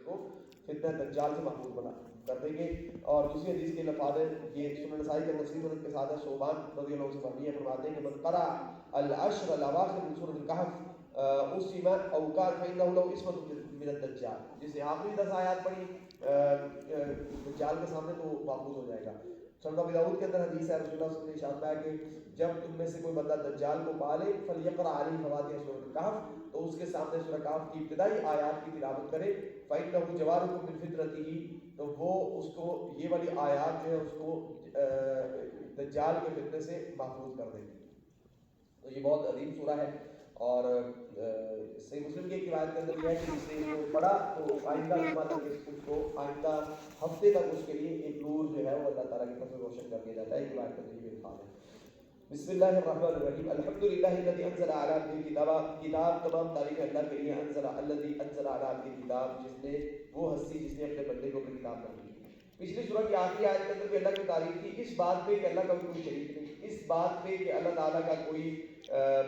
کو فتنہ دجال سے محفوظ بنا کر دیں گے. اور دوسری حدیث کے الفاظ ہے، یہ سنن نسائی کے تفسیر صنعت کے ساتھ ہے، صوبان رضی اللہ عنہ سے مروی ہے، فرماتے ہیں کہ من قرأ العشر الاواخر من سورۃ الکہف اسم او کان فإنه له اسم من الدجال، جس نے آخری 10 آیات پڑھی دجال کے سامنے تو محفوظ ہو جائے گا. سنن ابی داؤد کے اندر حدیث ہے، رسول اللہ صلی اللہ علیہ وسلم نے ارشاد فرمایا کہ جب تم میں سے کوئی بندہ دجال کو پالے فلیقرأ علیہ فواتح سورۃ الکہف، تو اس کے سامنے سورہ کہف کی ابتدائی آیات کی تلاوت کرے. فإنه جوارح من فطرته، تو وہ اس کو یہ والی آیات جو ہے اس کو دجال کے فتنے سے محفوظ کر دیں گے. تو یہ بہت عظیم سورہ ہے. اور صحیح مسلم کی ایک روایت کے اندر یہ ہے کہ جس نے اس کو پڑھا تو آئندہ جمعہ تک اس کو آئندہ ہفتے تک اس کے لیے ایک نور جو ہے وہ اللہ تعالیٰ کی طرف سے روشن کر دیا جاتا ہے. ایک روایت کا یہ الفاظ ہے. بسم اللہ الرحمن الرحیم. الحمدللہ الذی انزل علی عبدہ الکتاب، کتاب تمام تعریف اللہ کے لیے. انزل الذی انزل علی عبدہ الکتاب، جس نے وہ ہستی جس نے اپنے بندے کو اپنی کتاب نازل کی. پچھلی سورہ کی آخری آیت کے اندر بھی اللہ کی تعریف تھی اس بات پہ کہ اللہ کا کوئی شریک نہیں، اس بات پہ کہ اللہ تعالیٰ کا کوئی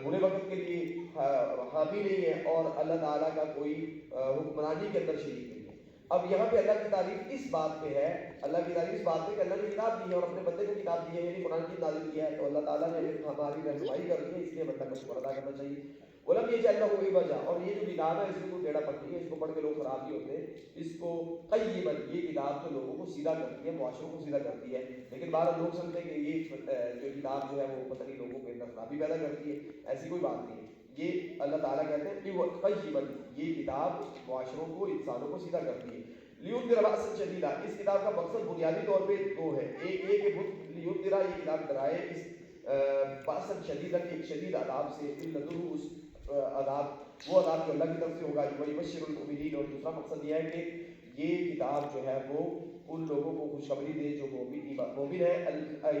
برے وقت کے لیے حامی نہیں ہے اور اللہ تعالیٰ کا کوئی حکمرانی کے اندر شریک نہیں ہے. اب یہاں پہ اللہ کی تعریف اس بات پہ ہے، اللہ کی تعریف اس بات پہ کہ اللہ نے کتاب دی ہے اور اپنے بندے کو کتاب دی ہے، یعنی قرآن کی نازل کیا ہے، تو اللہ تعالیٰ نے ہماری رہنمائی کر دی ہے، اس لیے بندہ کا شکر ادا کرنا چاہیے. ولم یجعل لہ عوجا، اور یہ جو کتاب ہے اس میں کوئی ٹیڑھا پٹی ہے، اس کو پڑھ کے لوگ خراب نہیں ہوتے. اس کو قیما، یہ کتاب تو لوگوں کو سیدھا کرتی ہے، معاشروں کو سیدھا کرتی ہے. لیکن بعض لوگ سمجھتے ہیں کہ یہ جو کتاب جو ہے وہ پتہ نہیں لوگوں کے اندر خرابی پیدا کرتی ہے. ایسی کوئی بات نہیں ہے. یہ اللہ تعالیٰ کہتے ہیں کہ وہ قیما، یہ کتاب معاشروں کو، انسانوں کو سیدھا کرتی ہے. لیونذر بأسا شدیدا، اس کتاب کا مقصد بنیادی طور پہ دو ہے. ایک یہ کہ لیونذر، یہ کتاب ڈرائے اس بأسا شدیدا، ایک شدید عذاب سے، لدنہ، اس عذاب، وہ عذاب جو اللہ کی طرف سے ہوگا. وبشر المؤمنین، اور دوسرا مقصد یہ ہے کہ یہ کتاب جو ہے وہ ان لوگوں کو خوشخبری دے جو مومن ہے.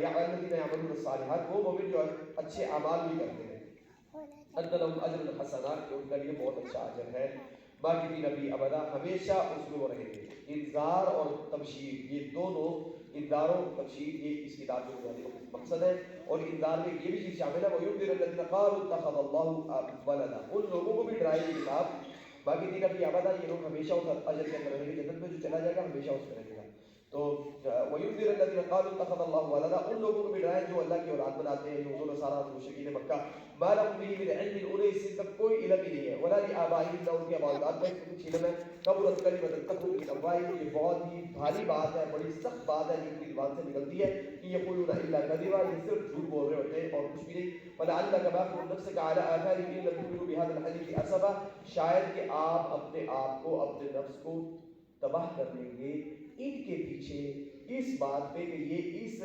یا الذین یعملون الصالحات، وہ مومن جو اچھے اعمال بھی کرتے ہیں. ان لهم اجر حسنا، کہ ان کے لیے بہت اچھا اجر ہے. باقی نبی ابدا، ہمیشہ اس میں وہ رہیں گے. انذار اور تبشیر، یہ دونوں، انذار و تبشیر، یہ اس کتاب کے بنیادی مقصد ہے. اور انذار میں یہ بھی چیز شامل ہے، وَيُنذِرَ الَّذِينَ قَالُوا اتَّخَذَ اللَّهُ وَلَدًا، ان لوگوں کو بھی ڈرائے گی کتاب. باقی دین ابھی ابدا، یہ لوگ ہمیشہ اس اجر کے اندر رہیں گے، جنت میں جو چلا جائے گا ہمیشہ اس میں رہے گا. تو وَيُنذِرَ الَّذِينَ قَالُوا اتَّخَذَ اللَّهُ وَلَدًا، ان لوگوں کو بھی ڈرائے جو اللہ کی اولاد بناتے ہیں، یہود و نصارہ مشرکین مکہ. مَا لَهُم بِهِ مِنْ عِلْمٍ، انہیں اس کا کوئی علم ہی نہیں ہے. وَلَا لِآبَائِهِمْ، نہ ان کے آباء کا کچھ علم ہے. کبرت کلمۃ تخرج من افواہہم، یہ بہت ہی بھاری بات ہے، بڑی سخت بات ہے جو ان کی زبان سے نکلتی ہے کہ یقولون الا کذبا، یہ صرف جھوٹ بول رہے ہوتے ہیں اور کچھ بھی نہیں. فَلَعَلَّكَ بَاخِعٌ نَفْسَكَ عَلَىٰ آثَارِهِمْ إِن لَّمْ يُؤْمِنُوا بِهَٰذَا الْحَدِيثِ أَسَفًا، شاید کہ آپ اپنے آپ کو، اپنے نفس کو تباہ کر لیں گے ان کے پیچھے اس بات پہ کہ یہ اس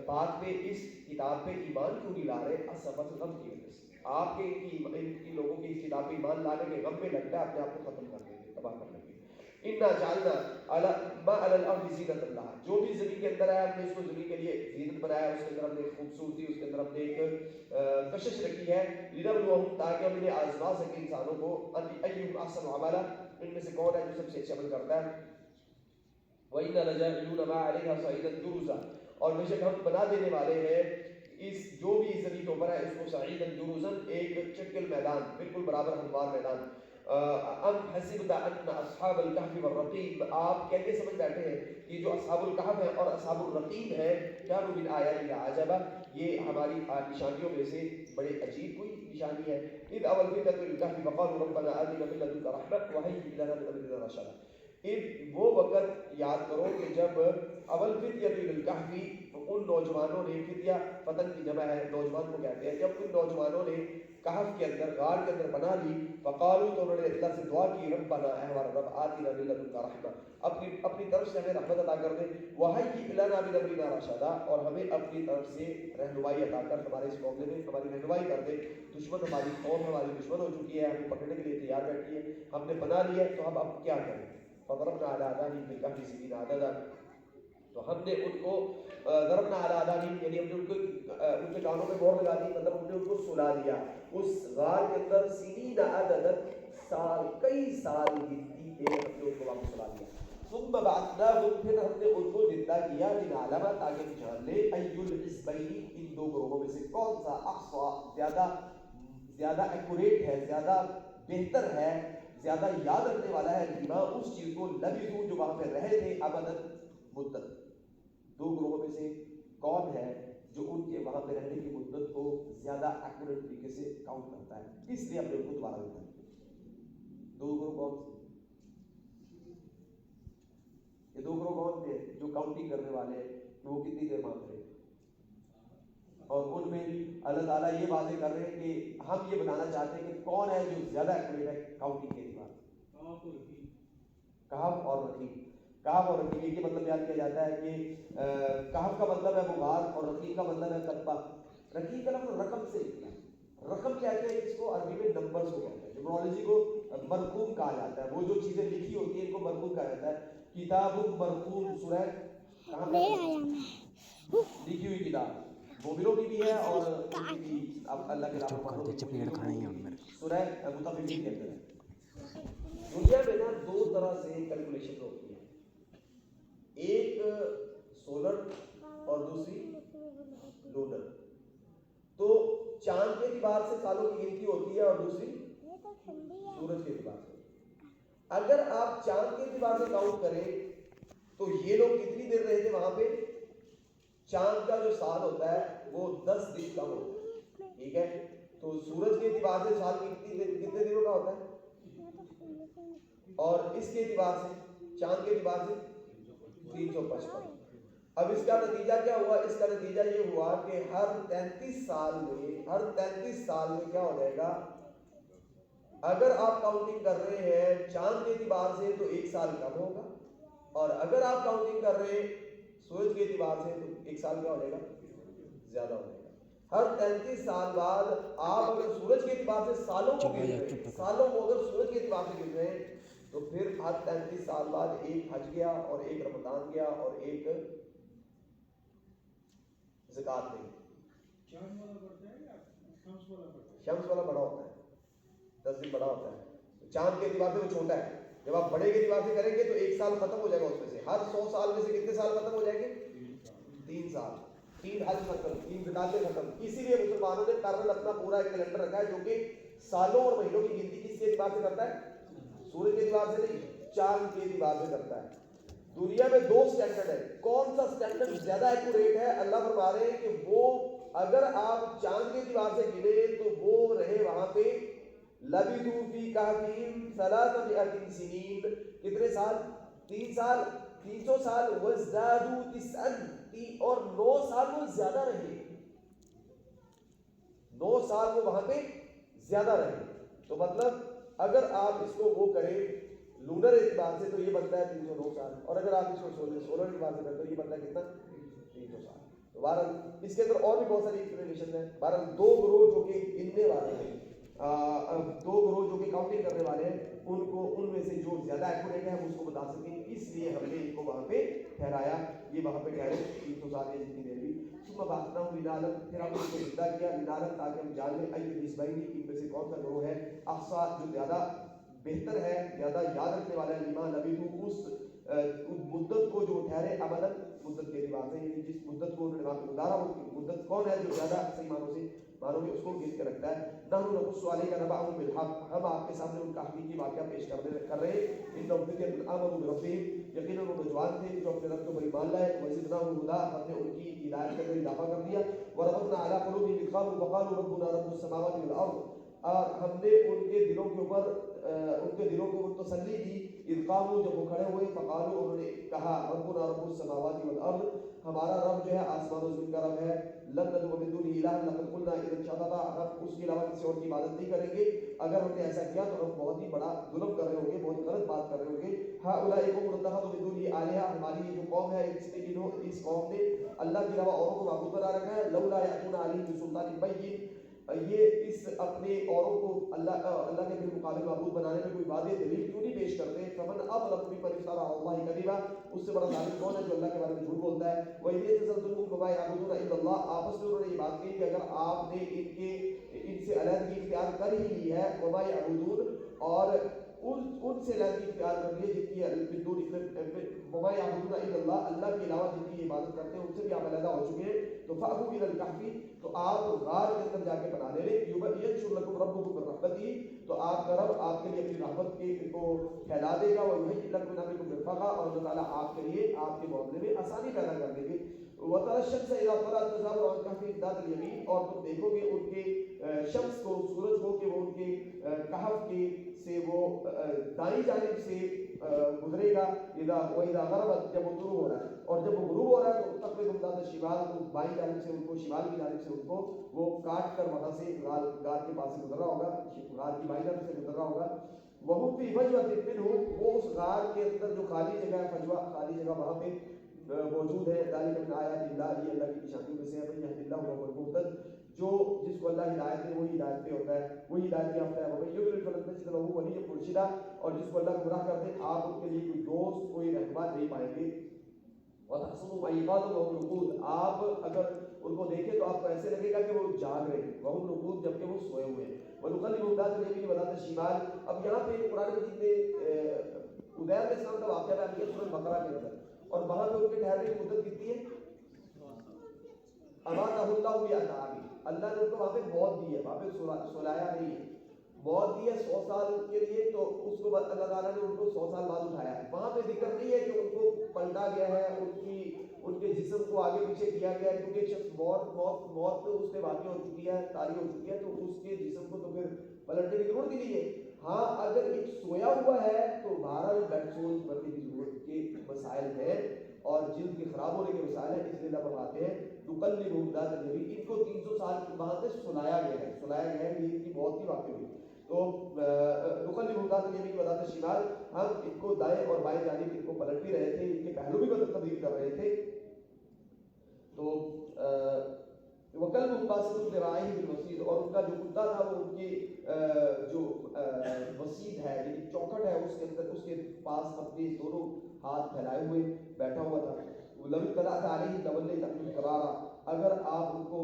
بات پہ، اس کتاب پہ ایمان کیوں نہیں لا رہے. اسفت، غم کی وجہ سے آپ کے ان لوگوں کی اس کتاب پہ ایمان لانے کے غم میں لگتا ہے اپنے آپ کو ختم کر دیں گے، تباہ کر دیں گے. انا جعلنا ما علی الارض زینۃ اللہ، جو بھی زمین کے اندر ہے ہم نے اس کو زمین کے لیے زینت بنایا، اس کے اندر ہم نے خوبصورتی، اس کے اندر ہم نے ایک کشش رکھی ہے. لنبلوہم، تاکہ ہم انہیں آزما سکیں انسانوں کو. ایہم احسن عملا، ان میں سے کون ہے جو سب سے اچھا عمل کرتا ہے. وَإِنَّا لَجَاعِلُونَ مَا عَلَيْهَا صَعِيدًا جُرُزًا، اور بے شک ہم بنا دینے والے ہیں اس جو بھی اس زمین کے اوپر ہے اس کو صعیداً جرزاً، ایک چٹکل میدان، بالکل برابر ہموار میدان. ام حسبت ان اصحاب الکہف والرقیم، آپ کیا یہ سمجھ بیٹھے ہیں کہ جو اصحاب الکہف ہیں اور اصحاب الرقیم ہیں، کانوا من آیاتنا عجبا، یہ ہماری نشانیوں میں سے بڑے عجیب کوئی نشانی ہے. اذ اوى الفتية الى الكهف فقالوا ربنا آتنا من لدنك رحمة وهيئ لنا من امرنا رشدا. وہ وقت یاد کرو کہ جب اول فتیہ الکہف، ان نوجوانوں نے، فتیہ فتن کی جمع ہے، نوجوان کو کہتے ہیں، جب ان نوجوانوں نے کہف کے اندر، غار کے اندر بنا لی، فقالوا، تو انہوں نے اللہ سے دعا کی، ربنا، اے ہمارا رب، آتنا من لدنک رحمہ، اپنی طرف سے ہمیں رحمت عطا کر دے. وہیئ لنا من امرنا رشدا، اور ہمیں اپنی طرف سے رہنمائی عطا کر، ہمارے اس معاملے میں ہماری رہنمائی کر دے. دشمن ہماری قوم ہماری دشمن ہو چکی ہے، ہمیں پکڑنے کے لیے تیار بیٹھی ہے، ہم نے بنا لیا ہے، تو اب کیا کریں. فضربنا على آذانهم في الكهف سنين عددا، تو ہم نے ان کو ضربنا على آذانهم، یعنی ہم نے ان کے کانوں میں مہر لگا دی، مطلب ہم نے ان کو سلا دیا اس غار کے اندر. سنین عددا، سال، کئی سال گنتی کے ہم نے ان کو واپس سلا دیا. ثم بعثناهم، پھر ہم نے ان کو زندہ کیا، لنعلم، تاکہ جان لے، ای الحزبین، ان دو گروہوں میں سے کون سا احصا، زیادہ ایکوریٹ ہے، زیادہ بہتر ہے، زیادہ یاد رکھنے والا ہے لیما اس چیز کو لبثوا جو وہاں پہ رہے تھے ابداً مدت. دو گروہوں میں سے کون ہے جو ان کے وہاں پہ رہنے کی مدت کو زیادہ ایکوریٹ طریقے سے کاؤنٹ کرتا ہے, اس لیے ہم نے ان کو دوبارہ لکھا ہے. دو گروہ کون سے؟ یہ دو گروہ کون تھے جو کاؤنٹنگ کرنے والے ہیں کہ وہ کتنی دیر مانگ رہے, اور ان میں اللہ تعالیٰ یہ واضح کر رہے ہیں کہ ہم یہ بتانا چاہتے ہیں کہ کون ہے جو زیادہ ایکوریٹ ہے کاؤنٹنگ کے اعتبار سے. کہف اور رقیب. کہف اور رقیب یہ مطلب بیان کیا جاتا ہے کہ کہف کا مطلب ہے غبار اور رقیب کا مطلب ہے تپہ. رقیب کا لفظ رقم سے نکلا. رقم کہتے ہیں اس کو عربی میں نمبرز کو کہتے ہیں. نمرولوجی کو مرقوم کہا جاتا ہے, وہ جو چیزیں لکھی ہوتی ہیں ان کو مرقوم کہا جاتا ہے. کتاب مرقوم سورہ کہاں پہ لکھی ہوئی کتاب مومنوں کی بھی ہے اور ان کی بھی اللہ کے نام سورہ مطففین کے اندر ہے. دنیا میں نا دو طرح سے کیلکولیشن ہوتی ہے, ایک سولر اور دوسری لونر. تو چاند کے اعتبار سے سالوں کی گنتی ہوتی ہے اور دوسری سورج کے اعتبار سے. اگر آپ چاند کے اعتبار سے کاؤنٹ کریں تو یہ لوگ کتنی دیر رہے تھے وہاں پہ؟ چاند کا جو سال ہوتا ہے وہ 10 دن کا ہوتا ہے, ٹھیک ہے. تو سورج کے اعتبار سے سال کتنے دنوں کا ہوتا ہے, اور اس کے اعتبار سے چاند کے اعتبار سے 355. اب اس کا نتیجہ کیا ہوا؟ اس کا نتیجہ یہ ہوا کہ ہر 33 سال میں کیا ہو جائے گا, اگر آپ کاؤنٹنگ کر رہے ہیں چاند کے اعتبار سے تو ایک سال کم ہوگا, اور اگر آپ کاؤنٹنگ کر رہے ہیں سورج کے اعتبار سے تو ایک سال کیا ہو جائے گا, زیادہ ہو جائے گا. ہر 33 سال بعد آپ اگر سورج کے اعتبار سے سالوں کو اگر سورج کے اعتبار سے گر رہے ہیں تو پھر ہر 33 سال بعد ایک حج گیا اور ایک رمضان گیا اور ایک زکات نہیں. شمس والا بڑا ہوتا ہے, 10 دن بڑا ہوتا ہے. چاند کے اعتبار سے وہ چھوٹا ہے. جب آپ بڑے کے اعتبار سے کریں گے تو ایک سال ختم ہو جائے گا اس میں سے. ہر 100 سال میں سے کتنے سال ختم ہو جائیں گے؟ 3 سال. 3 حج ختم, 3 زکاتیں ختم. اسی لیے مسلمانوں نے کرنل اپنا پورا ایک کیلنڈر رکھا ہے جو کہ سالوں اور مہینوں کی گنتی کس کے اعتبار سے کرتا ہے؟ سورج کے اعتبار سے نہیں, چاند کے اعتبار سے کرتا ہے. دنیا میں 2 سٹینڈرڈ ہے. کون سا سٹینڈرڈ زیادہ ایکوریٹ ہے؟ اللہ فرما رہے ہیں کہ وہ اگر آپ چاند کے اعتبار سے گنے تو وہ رہے وہاں پہ لبثوا فی کہفہم 300 سنین. کتنے سال؟ 3 سال, 300 سال. وازدادوا 9 اور 9 سال وہ زیادہ رہے, 9 سال وہ وہاں پہ زیادہ رہے. تو مطلب اگر آپ اس کو وہ کریں لونر اعتبار سے تو یہ بنتا ہے 309 سال, اور اگر آپ اس کو سولر اعتبار سے کریں تو یہ بنتا ہے کتنا؟ 300 سال. تو بہرحال اس کے اندر اور بھی بہت ساری ایکسپلینیشن ہیں. بہرحال 2 گروہ جو کہ گننے والے ہیں, 2 گروہ جو کہ کاؤنٹنگ کرنے والے ہیں, ان میں سے جو زیادہ ایکوریٹ ہے ہم اس کو بتا سکیں, اس لیے ہم نے ان کو وہاں پہ ٹھہرایا. یہ وہاں پہ ٹھہرے 300 سال یا جتنی دیر بھی. ثم بعثناهم لنعلم, پھر ہم اس کو زندہ کیا لنعلم تاکہ ہم جان لیں ای الحزبین ان میں سے کون سا گروہ ہے احصیٰ جو زیادہ بہتر ہے, زیادہ یاد رکھنے والا ہے, لما لبثوا اس مدت کو جو ٹھہرے ابداً مدت کے اعتبار سے, یعنی جس مدت کو انہوں نے گزارا وہ مدت کون ہے جو زیادہ صحیح معنوں سے مانو گے اس کو گن کے رکھتا ہے. نحن نقص علیک نبأهم بالحق, ہم آپ کے سامنے ان کا حقیقی واقعہ پیش کر رہے ہیں. انهم فتية آمنوا بربهم, یقینا وہ نوجوان تھے جو اپنے رب کو ایمان لائے. وزدناهم هدى, ہم نے ان کی ہدایت کے اندر اضافہ کر دیا. وربطنا على قلوبهم إذ قالوا وقالوا ربنا رب السماوات والأرض, اور ہم نے ان کے دلوں کے اوپر ان کے دلوں کو تسلی دی. اذ قاموا, جب وہ کھڑے ہوئے, فقالوا, انہوں نے کہا, ربنا رب السماوات والارض, ہمارا رب جو ہے آسمان و زمین کا رب ہے. لن ندعو من دونه الها لقد قلنا اذا شططا, ہم اس کے علاوہ کسی اور کی عبادت نہیں کریں گے. اگر ہم نے ایسا کیا تو ہم بہت ہی بڑا ظلم کر رہے ہوں گے, بہت غلط بات کر رہے ہوں گے. هؤلاء قوم اتخذوا من دونه آلهة, ہماری یہ جو قوم ہے اس قوم نے اللہ کے علاوہ اوروں کو معبود بنا رکھا ہے. لولا يأتون عليهم بسلطان بين, یہ اس اپنے اوروں کو اللہ کے بالمقابل معبود بنانے میں کوئی واضح دلیل کیوں نہیں پیش کرتے؟ فمن اظلم ممن افترى على الله كذبا, اس سے بڑا ظالم کون ہے جو اللہ کے بارے میں جھوٹ بولتا ہے. وَإِذْ اعْتَزَلْتُمُوهُمْ فَمَا يَعْبُدُونَ إِلَّا اللَّهَ, آپس میں انہوں نے یہ بات کہی کہ اگر آپ نے ان سے علیحدگی اختیار کر ہی لی ہے, وَمَا يَعْبُدُونَ, اور ان سے علیحدگی اختیار کر لیے جن کی وما یعبدون الا اللہ، اللہ کے علاوہ جن کی عبادت کرتے ہیں ان سے بھی آپ علیحدہ ہو چکے ہیں، تو فأووا إلى الكهف، تو آپ غار کے اندر جا کے پناہ لے لیں، ينشر لكم ربكم من رحمته، تو آپ کا رب آپ کے لیے اپنی رحمت کے کو پھیلا دے گا، ويهيئ لكم من امركم مرفقا، اور اللہ تعالیٰ آپ کے لیے آپ کے معاملے میں آسانی پیدا کر دیں گے۔ وترى الشمس اذا طلعت تزاور عن كهفهم ذات اليمين، اور تم دیکھو گے ان کے شمس کو، سورج کو، کہ وہ ان کے کہف کے سے وہ دائیں جانب سے گزرے گا، اذا غربت، جب وہ طلوع ہو رہا ہے، اور جب وہ غروب ہو رہا ہے تو تقریباً ذات الشمال، تو بائیں جانب سے ان کو، شمال کی جانب سے ان کو وہ کاٹ کر وہاں سے غار کے پاس سے گزر رہا ہوگا، غار کی بائیں جانب سے گزر رہا ہوگا۔ وہم فی فجوۃ منہ، وہ اس غار کے اندر جو خالی جگہ ہے، فجوہ خالی جگہ وہاں پہ موجود ہے، ذالک من آیات اللہ، یہ اللہ کی نشانیوں میں سے ہے، من یہد اللہ وهو المہتد، جو جس کو اللہ ہدایت دے وہی ہدایت پہ ہوتا ہے، وہی ہدایت یافتہ ہے، ومن یضلل فلن تجد له ولیا مرشدا، اور جس کو اللہ گمراہ کر دے آپ ان کے لیے کوئی دوست، کوئی رہنما نہیں پائیں گے۔ وتحسبهم ايقاظا وهم رقود، آپ اگر ان کو دیکھیں تو آپ کو ایسے لگے گا کہ وہ جاگ رہے ہیں، وهم رقود، جبکہ وہ سوئے ہوئے ہیں۔ ونقلبهم ذات اليمين وذات الشمال، اب یہاں پہ قرآن مجید میں عزیر علیہ السلام کا واقعہ بیان کیا سورۃ بقرہ کے اندر، اور وہاں پہ ان کے ٹھہرنے کی مدت کتنی ہے؟ اماتہ اللہ بعذابہ، اللہ نے ان کو وہاں پہ موت دی ہے، وہاں پہ سلایا نہیں ہے، موت دی ہے 100 سال کے لیے، تو اس کو اللہ تعالیٰ نے ان کو 100 سال بعد اٹھایا ہے۔ وہاں پہ ذکر نہیں ہے کہ ان کو پلٹا گیا ہے، ان کے جسم کو آگے پیچھے کیا گیا ہے، کیونکہ شخص موت تو اس پہ واقع ہو چکی ہے، طاری ہو چکی ہے، تو اس کے جسم کو تو پھر پلٹنے کی ضرورت ہی نہیں ہے۔ ہاں اگر ایک سویا ہوا ہے تو 12 بیڈ سولز بننے کی ضرورت کے مسائل ہیں، اور جلد کے خراب ہونے کے مسائل ہیں، اس لیے اللہ فرماتے ہیں نقلبهم ذات اليمین، ان کو 300 سال وہاں سے سلایا گیا ہے کہ ان کی موت کی واقع ہوئی، تو نقلبهم ذات اليمین وذات الشمال، ہم ان کو دائیں اور بائیں جانب ان کو پلٹ بھی رہے تھے، ان کے پہلو بھی تبدیل کر رہے تھے، تو وکلبهم باسط ذراعیہ بالوسید، اور ان کا جو کتا تھا وہ ان کی جو وسید ہے، یعنی چوکھٹ ہے، اس کے اندر اس کے پاس اپنے دونوں ہاتھ پھیلائے ہوئے بیٹھا ہوا تھا۔ لو اطلعت علیہ تولیت فرارا، اگر آپ ان کو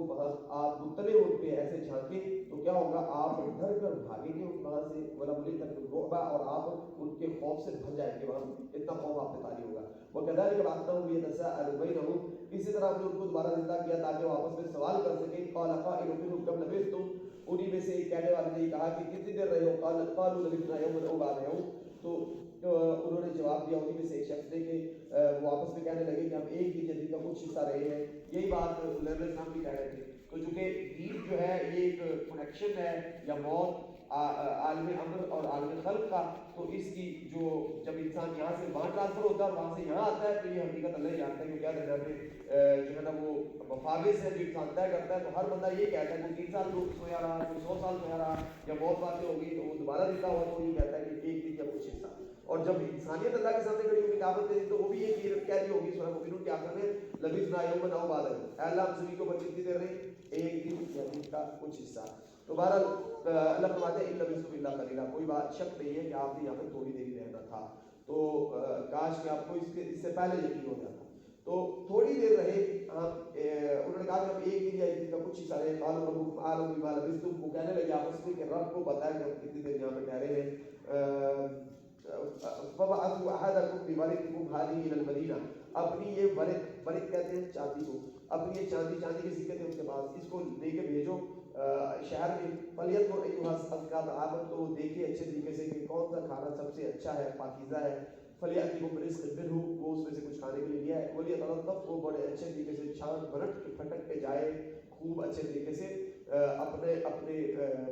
آپ مطلع ہو ان پہ ایسے جھانکیں تو کیا ہوگا، آپ ڈر کر بھاگیں گے وہاں سے، ولملئت الرعب، اور آپ ان کے خوف سے بھر جائیں گے، وہاں اتنا خوف آپ پہ طاری ہوگا۔ وکذلک بعثناهم لیتساءلوا بینہم، اسی طرح ہم نے ان کو دوبارہ زندہ کیا تاکہ وہ آپس میں سوال کر سکیں۔ قال قائل منهم كم لبثتم، انہی میں سے ایک کہنے والے نے کہا کہ کتنی دیر رہے ہو، قالوا لبثنا یوما او بعض یوم، تو انہوں نے جواب دیا، انہی میں سے ایک شخص نے، کہ وہ آپس میں کہنے لگے کہ ہم ایک ہی دن کا کچھ حصہ رہے ہیں، یہی بات علیہ السلام بھی کہہ رہے تھے، تو چونکہ نیند جو ہے یہ ایک کنیکشن ہے یا موت عالم امر اور عالم خلق کا، تو اس کی جو جب انسان یہاں سے وہاں ٹرانسفر ہوتا ہے اور وہاں سے یہاں آتا ہے تو یہ حقیقت اللہ ہی جانتا ہے کہ کیا درجہ میں جو ہے نا وہ مفاوض ہے جو انسان طے کرتا ہے، تو ہر بندہ یہ کہتا ہے کوئی 3 سال سویا رہا، کوئی 100 سال سویا رہا، یا موت واقع ہو گئی تو وہ دوبارہ زندہ ہوا، تو یہ کہتا ہے کہ ایک دن کا کچھ حصہ، اور جب انسانیت اللہ کے سامنے کھڑی ہوگی قیامت کے دن تو وہ بھی یہ کہہ رہی ہوگی سورہ مومنون کے آخر میں لبثنا یوما او بعض یوم، اے اللہ ہم زمین کے اوپر کتنی دیر رہے، ایک دن یا دن کا کچھ حصہ۔ تو بہرحال اللہ فرماتے ہیں ان لبثتم الا قلیلا، کوئی بات شک نہیں ہے کہ آپ نے یہاں پہ تھوڑی دیر رہنا تھا، تو کاش کہ آپ کو اس سے پہلے یقین ہو جاتا، تو تھوڑی دیر رہے ہم، انہوں نے کہا کہ ہم ایک دن یا ایک دن کا کچھ حصہ رہے، قالوا ربکم اعلم بما لبثتم، وہ کہنے لگے آپس میں کہ رب کو پتہ ہے کہ ہم کتنی دیر یہاں پہ ٹھہرے ہیں۔ فبعثوا احدکم بورقکم هذه الى المدینہ، اپنی یہ ورق کہتے ہیں چاندی کو، اپنی یہ چاندی کی سکے تھے اس کے پاس، اس کو لے کے بھیجو شہر میں، فلینظر ایھا ازکیٰ طعاما، تو وہ دیکھے اچھے طریقے سے کہ کون سا کھانا سب سے اچھا ہے، پاکیزہ ہے، فلیأتکم برزق منہ، وہ اس میں سے کچھ کھانے کے لیے لیا ہے، ولیتلطف، وہ بڑے اچھے طریقے سے چھان بھرٹ کے پھٹک کے جائے خوب اچھے طریقے سے، اپنے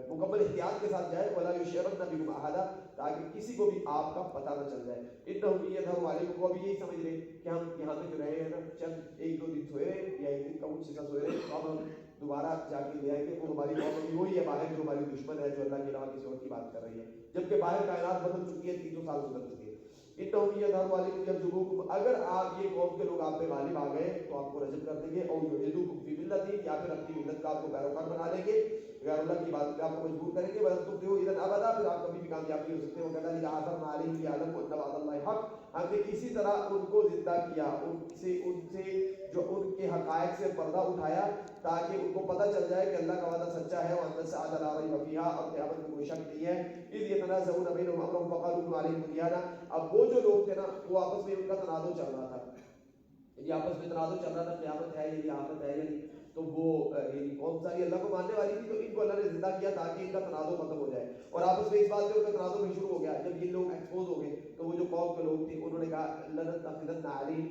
مکمل احتیاط کے ساتھ جائے، ولا یشعرن بکم احدا، تاکہ کسی کو بھی آپ کا پتہ نہ چل جائے، انہم یظہروا علیکم، وہ بھی یہی سمجھ رہے کہ ہم یہاں پہ جو رہے ہیں نا چند 1-2 دن سوئے رہے یا ایک دن کا کچھ حصہ سوئے رہے، اب ہم دوبارہ جا کے لے آئیں گے، وہ ہماری قوم بھی وہی ہے باہر جو ہماری دشمن ہے، جو اللہ کے علاوہ کسی اور کی بات کر رہی ہے، جبکہ باہر کائنات بدل چکی ہے، 300 سال گزر چکے ہیں۔ انہم یظہروا علیکم یرجموکم، اگر آپ یہ قوم کے لوگ آپ پہ غالب آ گئے تو آپ کو رجم کر دیں گے، اور یعیدوکم فی ملتی، یا پھر اپنی ملت کا آپ کو پیروکار بنا لیں گے، غیر اللہ کی بات پہ آپ کو مجبور کریں گے، ولن تفلحوا اذا ابدا، پھر آپ کبھی بھی کامیاب نہیں ہو سکتے، وکذلک اعثرنا علیہم لیعلموا ان وعد اللہ حق ہم نے اسی طرح ان کو زندہ کیا، ان سے جو ان کے حقائق سے پردہ اٹھایا تاکہ ان کو پتہ چل جائے کہ اللہ کا وعدہ سچا ہے، وَأَنَّ السَّاعَةَ لَا رَيْبَ فِيهَا، اور قیامت میں کوئی شک نہیں ہے۔ اِذْ يَتَنَازَعُونَ بَيْنَهُمْ أَمْرَهُمْ فَقَالُوا ابْنُوا عَلَيْهِم بُنْيَانًا، اب وہ جو لوگ تھے نا وہ آپس میں ان کا تنازع چل رہا تھا، یعنی آپس میں تنازع چل رہا تھا قیامت ہے یا آخرت ہے یا نہیں، تو وہ یعنی قوم ساری اللہ کو ماننے والی تھی، تو ان کو اللہ نے زندہ کیا تاکہ ان کا تنازع ختم ہو جائے، اور آپس میں اس بات پہ ان کا تنازع بھی شروع ہو گیا۔ جب یہ لوگ ایکسپوز ہو گئے تو وہ جو قوم کے لوگ تھے انہوں نے کہا لَنَتَّخِذَنَّ عَلَيْهِمْ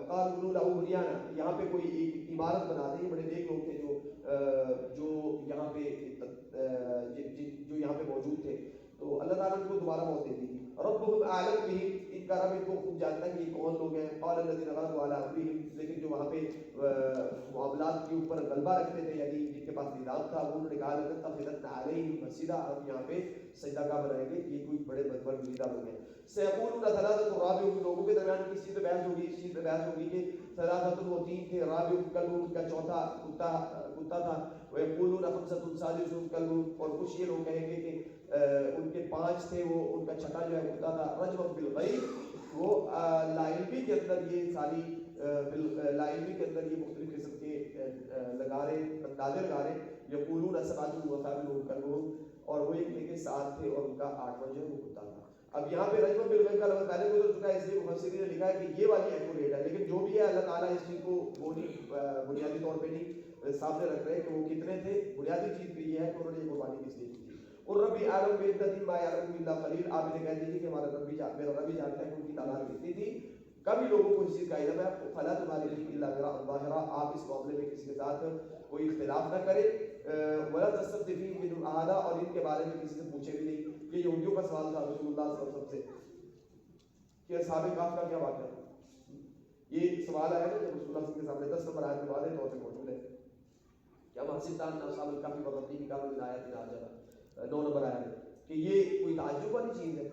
قَالُوا ابْنُوا لَهُ بُنْيَانًا، یہاں پہ کوئی ایک عمارت بنا دیں، یہ بڑے نیک لوگ تھے جو یہاں پہ جو یہاں پہ موجود تھے، تو اللہ تعالیٰ نے ان کو دوبارہ موت دے دی تھی۔ ربهم اعلم بهم، ان کا رب ان کو خوب جانتا ہے کہ یہ کون لوگ ہیں۔ قال الذين غلبوا على امرهم، لیکن جو وہاں پہ معاملات کے اوپر غلبہ رکھتے تھے، یعنی جن کے پاس نظام تھا، وہ انہوں نے کہا لَنَتَّخِذَنَّ عَلَيْهِمْ مسجدا، ہم یہاں پہ سجدہ گاہ بنائیں گے، یہ کوئی بڑے برگزیدہ لوگ ہیں۔ سيقولون ثلاثة رابعهم، لوگوں کے درمیان کس چیز پہ بحث ہوگی، اس چیز پہ بحث ہوگی کہ ثلاثة وہ تین تھے، رابعهم کلب کا چوتھا کتا تھا، ويقولون خمسة سادسهم کلب، اور کچھ یہ لوگ کہیں گے کہ ان کے پانچ تھے، وہ ان کا چھٹا جو ہے کتا تھا۔ رجما بالغیب، وہ لاعلمی کے اندر یہ ساری لاعلمی کے اندر یہ مختلف قسم کے لگا رہے اندازے لگا رہے۔ یقولون سبعة وثامنهم کلبهم، اور وہ یہ کہ سات تھے اور ان کا آٹھواں جو ہے وہ کتا تھا۔ اب یہاں پہ رجما بالغیب کا لفظ پہلے گزر چکا ہے، اس لیے مفسرین نے لکھا ہے کہ یہ والی ایکوریٹ ہے، لیکن جو بھی ہے اللہ تعالیٰ اس چیز کو وہ نہیں بنیادی طور پہ نہیں سامنے رکھ رہے کہ وہ کتنے تھے، بنیادی چیز پہ یہ ہے کہ انہوں نے یہ قربانی کس لیے کی تھی۔ اور ربی عالم بعدتہم ما یعلمهم الا قلیل، آپ انہیں کہہ دیجیے کہ ہمارا رب بھی جانتا ہے کہ ان کی تعداد کتنی تھی، کبھی لوگوں کو اس چیز کا علم ہے۔ فلا تمار فیہم الا مراء ظاہرا، آپ اس معاملے میں کسی کے ساتھ کوئی اختلاف نہ کریں۔ ولا تستفت فیہم منہم احدا، اور ان کے بارے میں کسی سے پوچھے بھی نہیں۔ یہ یہودیوں کا سوال تھا رسول اللہ صلی اللہ علیہ وسلم سے کہ اصحاب کہف کا کیا واقعہ تھا، یہ سوال آیا نا جب رسول اللہ صلی اللہ علیہ وسلم کے سامنے 10 نمبر آیت میں واضح طور پہ موجود ہے کہ اب حسبت ان اصحاب الکہف والرقیم کانوا من آیاتنا عجبا، 9 نمبر آیا ہے کہ یہ کوئی تعجب والی چیز ہے،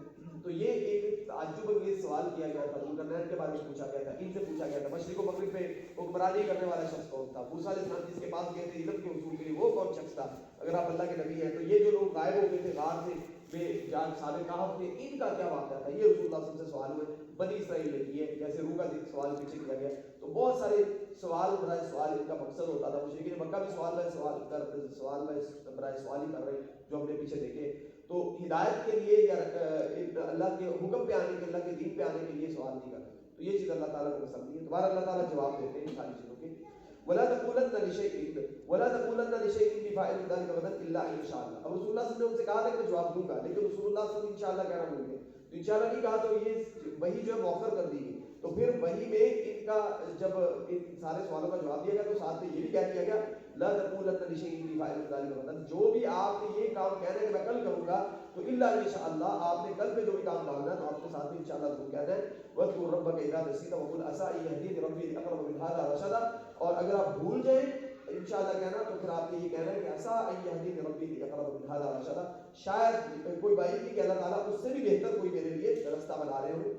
تو یہ ایک تعجب انگیز سوال کیا گیا تھا، ذوالقرنین کے بارے میں پوچھا گیا تھا، ان سے پوچھا گیا تھا مشرق و مغرب پہ حکمرانی کرنے والا شخص کون تھا، موسیٰ علیہ السلام جس کے پاس گئے تھے علم کے حصول کے لیے وہ کون شخص تھا، اگر آپ اللہ کے نبی ہیں تو یہ جو لوگ غائب ہو گئے تھے غار سے بے جان اصحاب کہف تھے، ان کا کیا واقعہ تھا، یہ رسول اللہ صلی اللہ علیہ وسلم سے سوال ہوئے۔ بنی اسرائیل نے کیے، جیسے روح کا سوال پیچھے کیا گیا، تو بہت سارے سوال برائے سوال ان کا مقصد ہوتا تھا۔ مشرکین مکہ بھی سوال برائے سوال ہی کر رہے جو ہم نے پیچھے دیکھے، تو ہدایت کے لیے یا اللہ کے حکم پہ آنے کے، اللہ کے دین پہ آنے کے لیے سوال نہیں کرتے، تو یہ چیز اللہ تعالیٰ کو پسند نہیں ہے۔ دوبارہ اللہ تعالیٰ جواب دیتے ہیں ان ساری چیزوں کے۔ ولا تقولن لشيء اني فاعل ذلك غدا الا ان شاء الله، اب رسول اللہ صلی اللہ علیہ وسلم نے ان سے کہا تھا کہ جواب دوں گا، لیکن رسول اللہ صلی اللہ علیہ وسلم انشاءاللہ کہنا بھول گئے، تو انشاءاللہ نہیں کہا، تو یہ وہی جو ہے مؤخر کر دی گئی، تو پھر وہی میں ان کا جب ان سارے سوالوں کا جواب دیا گیا تو ساتھ میں یہ بھی کہہ دیا گیا لا تقولن لشيء اني فاعل ذلك غدا، جو بھی آپ نے یہ کام کہنا ہے کہ میں کل کروں گا تو الا ان شاء اللہ، آپ نے کل پہ جو بھی کام ڈالنا ہے تو آپ کے ساتھ بھی انشاءاللہ ضرور کہنا ہے۔ واذكر ربك اذا نسيت وقل عسى ان يهديني ربي لاقرب من هذا رشدا، اور اگر آپ بھول جائیں انشاءاللہ کہنا تو پھر آپ نے یہ کہنا ہے کہ عسى ان يهديني ربي لاقرب من هذا رشدا، شاید کوئی بعید نہیں کہ اللہ تعالیٰ اس سے بھی بہتر کوئی میرے لیے راستہ بنا رہے ہوں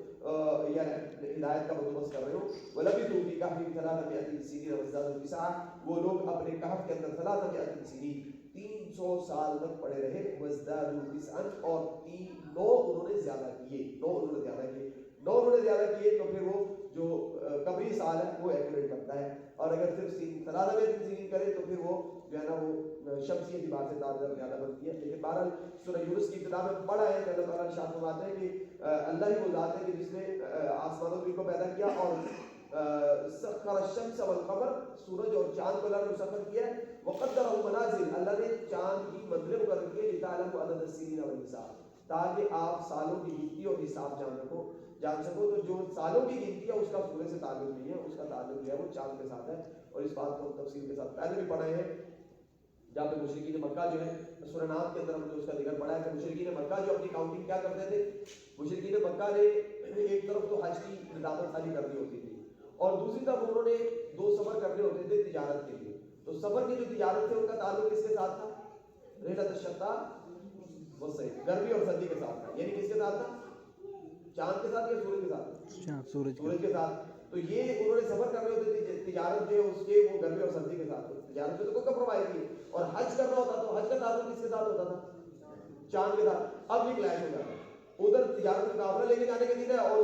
یا ہدایت کا بندوبست کر رہے ہوں۔ وَلَبِثُوا فِي كَهْفِهِمْ 300 سِنِينَ وَازْدَادُوا تِسْعًا، وہ لوگ اپنے کہف کے اندر 300 سنین 300 سال تک پڑے رہے، وَازْدَادُوا تِسْعًا، اور 9 انہوں نے زیادہ کیے، 9 انہوں نے زیادہ کیے، 9 انہوں نے زیادہ کیے، تو پھر وہ جو قبری سال ہے وہ ایکوریٹ کرتا ہے، اور اگر صرف 300 سنین کرے تو پھر وہ جو ہے نا وہ شمسی اعتبار سے زیادہ بنتی ہے۔ لیکن بہرحال سورہ یونس کی ابتدا میں پڑھا ہے کہ اللہ تعالیٰ ارشاد فرماتے ہیں کہ اللہ ہی وہ ذات ہے کہ جس نے آسمان و زمین کو پیدا کیا، اور سخر الشمس والقمر، سورج اور چاند کو اللہ نے مسخر کیا ہے، وقدرہ منازل، اللہ نے چاند کی منزلیں مقرر کی ہے، لتعلموا عدد السنین والحساب، تاکہ آپ سالوں کی گنتی اور حساب جان سکو، تو جو سالوں کی گنتی ہے اس کا سورج سے تعلق نہیں ہے، اس کا تعلق جو ہے وہ چاند کے ساتھ ہے، اور اس بات کو تفصیل کے ساتھ پہلے بھی پڑھے ہیں جہاں پہ مشرکین مکہ جو ہے سورہ نام کے اندر ہم نے اس کا ذکر پڑھا ہے کہ مشرکین مکہ جو اپنی کاؤنٹنگ کیا کرتے تھے، مشرکین مکہ نے ایک طرف تو حج کی ندامت خالی کرنی ہوتی تھی، اور دوسری طرف انہوں نے 2 سفر کرنے ہوتے تھے تجارت کے لیے، تو سفر کی جو تجارت تھے ان کا تعلق کس کے ساتھ تھا، رحلۃ الشتاء والصیف، گرمی اور سردی کے ساتھ تھا، یعنی کس کے ساتھ تھا، چاند کے ساتھ یا سورج کے ساتھ، سورج کے ساتھ، تو یہ انہوں نے سفر کرنے ہوتے تھے تجارت جو ہے اس کے وہ گرمی اور سردی کے ساتھ، تجارت میں تو کوئی کمپرومائز نہیں، اور حج کرنا ہوتا تو حج کا تعلق کس کے ساتھ ہوتا تھا، چاند کے ساتھ۔ اب یہ کلیش ہو جاتا ہے، ادھر تجارت کا مقابلہ لے کے جانے کے دن ہے اور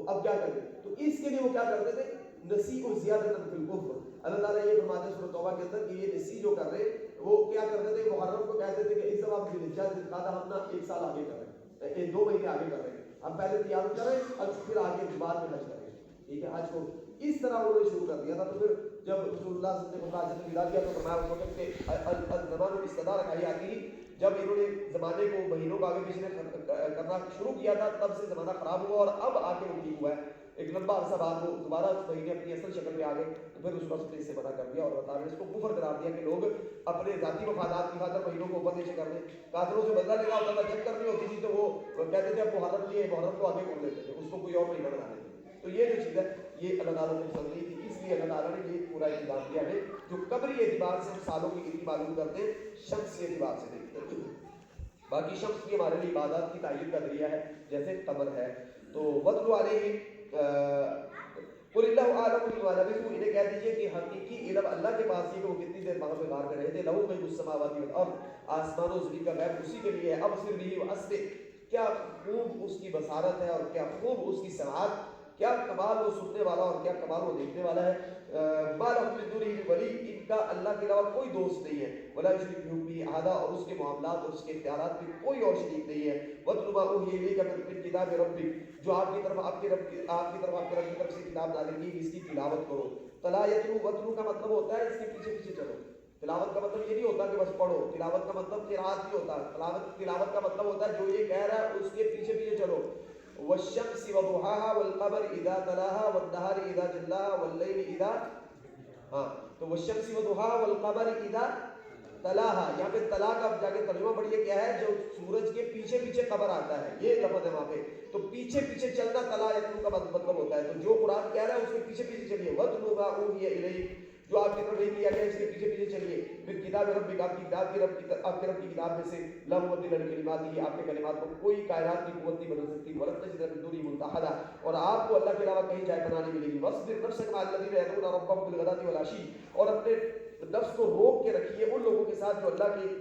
اب کیا کریں؟ تو اس کے لیے وہ کیا کرتے تھے؟ نسی و زیادت فی الکفر. اللہ تعالیٰ یہ فرماتے ہیں سورۃ توبہ کے اندر کہ یہ نسی جو کر رہے وہ کیا کرتے تھے؟ محرم کو کہتے تھے کہ اس دفعہ ذی الحجہ ذی القعدہ ہم نا ایک سال آگے کر رہے ہیں، 2 مہینے آگے کر رہے ہیں، ہم پہلے تیار کریں اور پھر آگے بعد میں حج کریں. ٹھیک ہے، حج کو اس طرح انہوں نے شروع کر دیا تھا. تو پھر جب رسول اللہ صلی اللہ علیہ وسلم نے ودا کیا تو فرمایا اس وقت کہ الزمان الاستدار رکھائی آتی ہے. جب انہوں نے زمانے کو مہینوں کو آگے پیچھے کرنا شروع کیا تھا تب سے زمانہ خراب ہوا اور اب آ کے وہ ٹھیک ہوا ہے. ایک لمبا عرصہ بعد وہ دوبارہ اس مہینے اپنی اصل شکل میں آ گئے تو پھر رسول اللہ نے اس سے منع کر دیا اور بتا رہے اس کو کفر قرار دیا کہ لوگ اپنے ذاتی مفادات کی خاطر مہینوں کو اوپر نیچے کر دیں. کافروں سے بدلہ لینا ہوتا تھا، جب کرنی ہوتی تھی تو وہ کہتے تھے اب محرم لیے محرم کو آگے کر لیتے تھے، اس کو کوئی اور مہینہ بنا دیتے. تو یہ جو چیز ہے یہ اللہ تعالیٰ نے پسند کی تھی، اس لیے اللہ تعالیٰ نے یہ پورا انتظام کیا ہے جو قمری اعتبار سے ہم سالوں کی گنتی معلوم کرتے ہیں، شمسی اعتبار سے نہیں کرتے. باقی شمس بھی ہمارے لیے عبادات کی تعین کا ذریعہ ہے جیسے قمر ہے. تو وَاتْلُ عَلَيْهِمْ قُلِ اللَّهُ أَعْلَمُ بِمَا لَبِثُوا، انہیں کہہ دیجئے کہ حقیقی علم اللہ کے پاس ہے کہ وہ کتنی دیر وہاں پہ غار کر رہے تھے. لَهُ غَيْبُ السَّمَاوَاتِ وَالْأَرْضِ، آسمان و زمین کا غیب اسی کے لیے ہے. أَبْصِرْ بِهِ وَأَسْمِعْ، کیا خوب اس کی بصارت ہے اور کیا خوب اس کی سماعت، کیا کمال وہ سننے والا اور کیا کمال وہ دیکھنے والا ہے. مَا لَهُم مِّن دُونِهِ مِن وَلِيٍّ، ان کا اللہ کے علاوہ کوئی دوست نہیں ہے. وَلَا يُشْرِكُ فِي حُكْمِهِ أَحَدًا، اور اس کے معاملات اور اس کے اختیارات میں کوئی اور شریک نہیں ہے. وَاتْلُ مَا أُوحِيَ إِلَيْكَ مِن كِتَابِ رَبِّكَ، جو آپ کی طرف آپ کے رب کی طرف سے کتاب نازل کی، اس کی تلاوت کرو. تلا یتلو، وتلو کا مطلب ہوتا ہے اس کے پیچھے پیچھے چلو. تلاوت کا مطلب یہ نہیں ہوتا کہ بس پڑھو، تلاوت کا مطلب قرات نہیں ہوتا. تلاوت کا مطلب ہوتا ہے جو یہ کہہ رہا ہے اس کے پیچھے پیچھے چلو. والشمس وضحاها والقمر اذا تلاها والنهار اذا جلاها والليل اذا، ہاں تو والشمس وضحاها والقمر اذا تلاها، یہاں پہ تلا کا جا کے ترجمہ پڑھیے کیا ہے، جو سورج کے پیچھے پیچھے قمر آتا ہے یہ لفظ ہے وہاں پہ. تو پیچھے پیچھے چلنا تلا یتلو کا مطلب ہوتا ہے. تو جو قرآن کہہ رہا ہے اس کے پیچھے پیچھے چلیے. وَاتْلُ مَا أُوحِيَ إِلَيْكَ، جو آپ کی طرف نہیں کیا گیا اس کے پیچھے پیچھے چلیے. پھر کتاب ربک، آپ کے رب کی کتاب میں سے. لا مبدل لکلماتہ، آپ کے کلمات کو کوئی کائنات کی قوت نہیں بدل سکتی. ولن تجد من دونہ ملتحدا، اور آپ کو اللہ کے علاوہ کہیں جائے پناہ نہیں ملے گی. واصبر نفسک مع الذین يدعون ربهم بالغداة والعشی، اور اپنے نفس کو روک کے رکھیے ان لوگوں کے ساتھ جو اللہ کے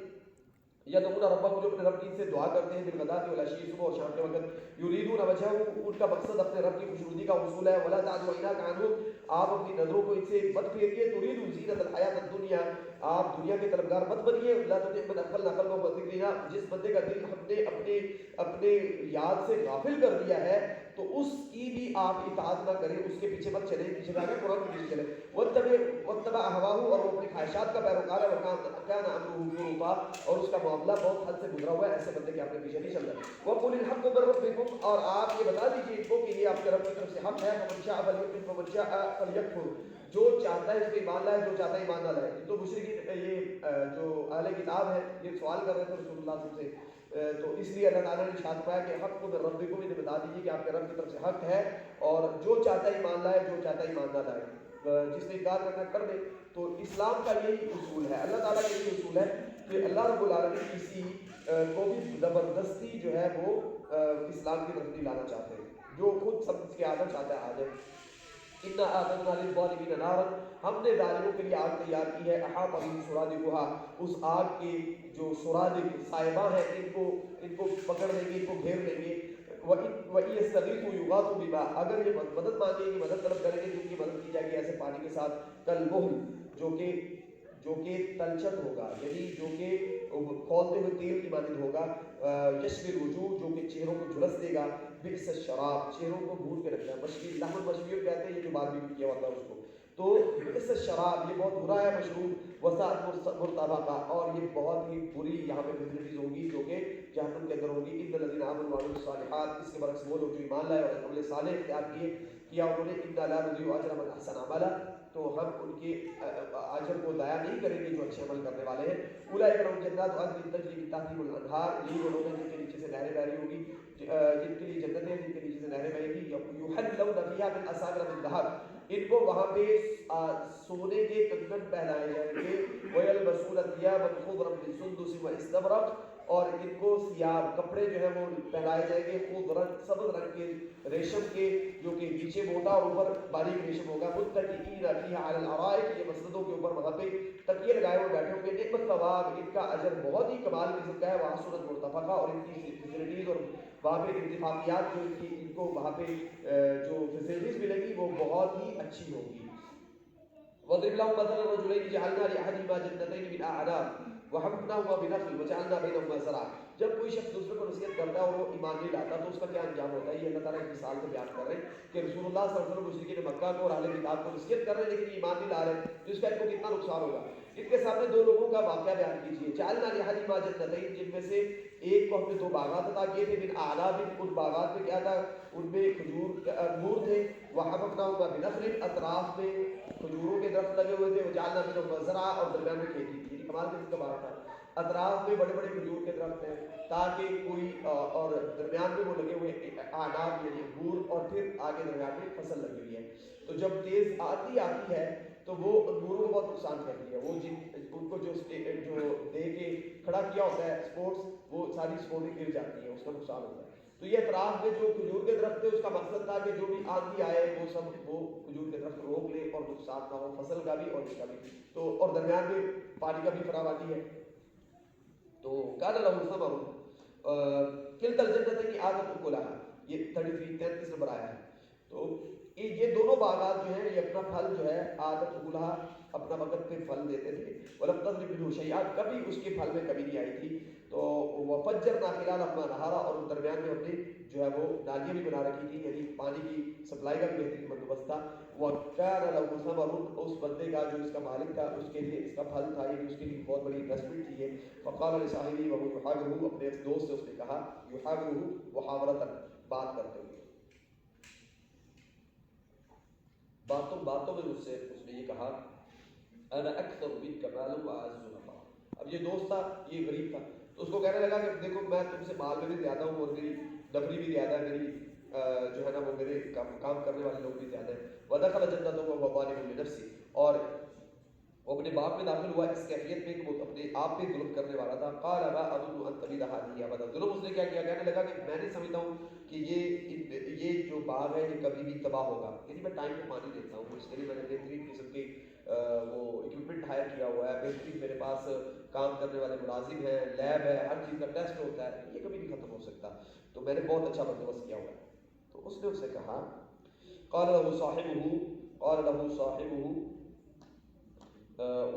یدعون ربهم، جو اپنے رب کی سے دعا کرتے ہیں، بالغداة والعشی، صبح اور شام کے وقت. یریدون وجهه، ان کا مقصد اپنے رب کی خوشنودی کا حصول ہے. ولا تعد عیناک عنهم، آپ اپنی نظروں کو ان سے مت پھیریے. ترید زینت الحیات الدنیا، آپ دنیا کے طلبگار مت بنیے. لا تطع من اغفلنا قلبه عن ذکرنا، جس بندے کا دل ہم نے اپنے یاد سے غافل کر دیا ہے تو اس کی بھی آپ اطاعت نہ کریں، اس کے پیچھے مت چلیں. پیچھے جا کے قرآن کے پیچھے چلیں. واتبع هواه، اور وہ اپنی خواہشات کا پیروکار ہے. وکان امره فرطا، اور اس کا معاملہ بہت حد سے گزرا ہوا ہے. ایسے بندے کے آپ کے پیچھے نہیں چل رہا. وقل الحق من ربکم، اور آپ یہ بتا دیجیے ان کو کہ یہ آپ کے رب کی طرف سے حق ہے. فمن شاء فلیؤمن ومن شاء فلیکفر، جو چاہتا ہے اس پہ ایمان لائے، جو چاہتا ہے ایمان نہ لائے. تو مشرکین یہ جو اہل کتاب ہے یہ سوال کر رہے تھے رسول اللہ صلی اللہ علیہ وسلم سے، تو اس لیے اللہ تعالیٰ نے ارشاد فرمایا کہ حق من ربکم، انہیں بتا دیجیے کہ آپ کے رب کی طرف سے حق ہے اور جو چاہتا ہے ایمان لائے، جو چاہتا ہے ایمان نہ لائے. جس نے انکار کرنا کر دے. تو اسلام کا یہی اصول ہے، اللہ تعالیٰ کا یہی اصول ہے کہ اللہ رب العالمین کسی کو بھی زبردستی جو ہے وہ اسلام کی طرف نہیں لانا چاہتے، جو خود سب کے آدم چاہتا ہے آ جائے. اِنَّا أَعْتَدْنَا لِلظَّالِمِينَ نَارًا، ہم نے ظالموں کے لیے آگ تیار کی ہے. احاط بِهِمْ سُرَادِقُهَا، اس آگ کے جو سرادق صاحبہ ہیں ان کو پکڑ لیں گے، ان کو گھیر لیں گے. وَإِن يَسْتَغِيثُوا يُغَاثُوا بِمَاءٍ، اگر یہ مدد مانگیں گے، مدد طلب کریں گے تو ان کی مدد کی جائے گی ایسے پانی کے ساتھ. كَالْمُهْلِ، جو کہ تلچھٹ ہوگا، یعنی جو کہ کھولتے ہوئے تیل کی مانند ہوگا. یشوی الوجوہ، جو کہ چہروں کو جھلس دے گا. بئس الشراب، چہروں کو بھون کے رکھنا ہے. مشوی لحم مشوی کہتے ہیں یہ جو باربیکیو کیا ہوتا ہے اس کو. تو بئس الشراب، یہ بہت برا ہے مشروب. وساءت مرتفقہ، اور یہ بہت ہی بری یہاں پہ فیسلٹیز ہوں گی جو کہ جہنم کے اندر ہوگی. ان الذین آمنوا وعملوا الصالحات، اس کے برعکس وہ لوگ جو ایمان لائے اور عمل صالح اختیار کیا انہوں نے. انا لا نضيع اجر من احسن عملا، تو ہم ان کے اجر کو ضائع نہیں کریں گے جو اچھے عمل کرنے والے ہیں. اولئک لهم جنات عدن تجری من تحتهم الانہار، یہ وہ لوگ ہیں جن کے نیچے سے نہریں بہ رہی ہوگی، جن کے لیے جنتیں ہیں جن کے نیچے سے نہریں بہیں گی. یحلون فیہا من اساور من ذہب، ان کو وہاں پہ سونے کے کنگن پہنائے جائیں گے. ویلبسون ثیابا خضرا من سندس واستبرق، اور ان کو سیاب کپڑے جو ہیں وہ پہنائے جائیں گے خضرا سبز رنگ کے ریشم کے، جو کہ نیچے موٹا اور اوپر باریک ریشم ہوگا. متکئین فیہا علی الارائک، یہ مسندوں کے اوپر وہاں پہ تکیے لگائے ہوئے بیٹھے ہوں گے. نعم الثواب، ان کا اجر بہت ہی کمال قسم کا ہے. وحسنت مرتفقہ، اور ان کی فیسلٹیز اور وہاں پہ اتفاقیات جو ان کو وہاں پہ جو فیسلٹیز ملے گی وہ بہت ہی اچھی ہوگی. وَاضْرِبْ لَهُم مَثَلًا رَجُلَيْنِ جَعَلْنَا لِأَحَدِهِمَا جَنَّتَيْنِ مِنْ أَعْنَابٍ وَحَفَفْنَاهُمَا بِنَخْلٍ وَجَعَلْنَا بَيْنَهُمَا زَرْعًا. جب کوئی شخص دوسرے کو نصیحت کرتا ہے اور وہ ایمان نہیں لاتا تو اس کا کیا انجام ہوتا ہے؟ یہ اللہ تعالیٰ ایک مثال سے بیان کر رہے ہیں کہ رسول اللہ صلی اللہ علیہ وسلم مشرکین مکہ کو اور اہل کتاب کو نصیحت کر رہے ہیں لیکن ایمان نہیں لا رہے، تو اس کا ان کو کتنا نقصان ہوگا. ان کے سامنے دو لوگوں کا واقعہ بیان کیجیے. جعلنا لأحدهما جنتین، جن میں سے ایک کو ہم نے دو باغات عطا کیے تھے، من اعناب، ان باغات میں کیا تھا؟ ان میں کھجور انگور تھے. وحففناهما بنخل، اطراف میں کھجوروں کے درخت لگے ہوئے تھے. وجعلنا بینہما زرعا، اور درمیان میں کھیتی تھی. کمال کس کا باغ تھا؟ اطراف میں بڑے بڑے کھجور کے درخت ہیں تاکہ کوئی اور درمیان میں وہ لگے ہوئے اعناب یعنی انگور، اور پھر آگے درمیان میں فصل لگی ہوئی ہے. تو جب تیز آتی ہے تو وہ انگوروں کو بہت نقصان کرتی ہے. وہ ان کو جو دے کے کھڑا کیا ہوتا ہے سپورٹس، وہ ساری سپورٹیں گر جاتی ہیں، اس کا نقصان ہوتا ہے. تو یہ اطراف میں جو کھجور کے درخت تھے اس کا مقصد تھا کہ جو بھی آندھی آئے وہ سب وہ کھجور کے درخت روک لے اور نقصان نہ ہو فصل کا بھی اور اس کا بھی. تو اور درمیان میں پانی کا بھی فراوانی ہے. تو کان لہ ثمر کلتا الجنتین آتت اکلہا، یہ 33 نمبر آیا ہے. تو یہ دونوں باغات جو ہیں یہ اپنا پھل جو ہے آتت اکلہا اپنا وقت پہ پھل دیتے تھے. ولم تظلم منہ شیئا، کبھی اس کے پھل میں کمی نہیں آئی تھی. تو وفجرنا خلالہما نہارا، اور ان درمیان میں ہم نے جو ہے وہ نالیاں بھی بنا رکھی تھی، یعنی پانی کی سپلائی کا بھی بہترین بندوبست تھا. وَكَانَ لَهُ ثَمَرٌ، اس بندے کا جو اس کا مالک تھا اس کے لیے اس کا پھل تھا، یعنی اس کے لیے بہت بڑی انویسٹمنٹ تھی یہ. فقال لصاحبہ وهو يحاوره، اپنے دوست سے اس نے کہا، يحاوره محاورۃ، بات کرتے ہوئے، باتوں میں اس نے یہ کہا، انا اکثر منک مالا واعز نفرا. اب یہ دوست تھا، یہ غریب تھا، تو اس کو کہنے لگا کہ دیکھو میں تم سے مال میں بھی زیادہ ہوں اور میری نفری بھی زیادہ ہے، میری جو ہے نا وہ میرے کام کرنے والے لوگ بھی زیادہ ہیں. ودخل جنته وهو ظالم لنفسه، اور وہ اپنے باپ میں داخل ہوا اس کیفیت میں کہ وہ اپنے آپ پہ ظلم کرنے والا تھا. قال ما اظن ان تبيد هذه ابدا، ظلم اس نے کیا کیا؟ کہنے لگا کہ میں نہیں سمجھتا ہوں کہ یہ جو باغ ہے یہ کبھی بھی تباہ ہوگا. یعنی میں ٹائم پہ پانی دیتا ہوں، اس کے لیے میں نے بہترین قسم کی وہ اکوپمنٹ ہائر کیا ہوا ہے، بہترین میرے پاس کام کرنے والے ملازم ہیں، لیب ہے، ہر چیز کا ٹیسٹ ہوتا ہے، یہ کبھی نہیں ختم ہو سکتا. تو میں نے بہت اچھا بندوبست کیا ہوا ہے. تو اس نے اس سے کہا، قال له صاحبه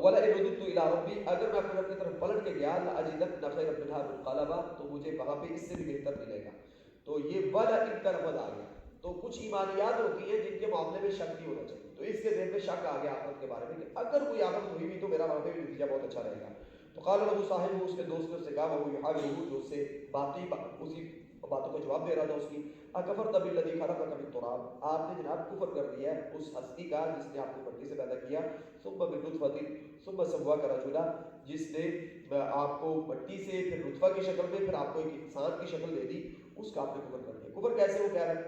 وَلَئِنْ رُدِدتُّ إِلَىٰ رَبِّي، اگر میں اپنے رب کی طرف پلٹ کے گیا لَأَجِدَنَّ خَيْرًا مِنْهَا مُنْقَلَبًا، تو مجھے وہاں پہ اس سے بھی بہتر ملے گا. تو یہ وَلَئِنْ کا لفظ آ گیا. تو کچھ ایمانیات ہوتی ہیں جن کے معاملے میں شک نہیں ہونا چاہیے. تو اس کے ذہن میں شک آ گیا آخرت کے بارے میں کہ اگر کوئی آخرت ہوئی بھی تو میرا وہاں پہ بھی نتیجہ بہت اچھا رہے گا. تو قال له صاحبه، اس کے دوست نے اس سے کہا، وہ يحاوره، جو اس سے اسی باتوں کا جواب دے رہا تھا اس کی، اکفرت بالذی خلقک من تراب، آپ نے جناب کفر کر دیا ہے اس ہستی کا جس نے آپ کو مٹی سے پیدا کیا. ثم من نطفۃ ثم سواک رجلا، جس نے آپ کو مٹی سے پھر نطفہ کی شکل میں پھر آپ کو ایک انسان کی شکل دے دی، اس کا آپ نے کفر کر دیا. کفر کیسے وہ کہہ رہا ہے؟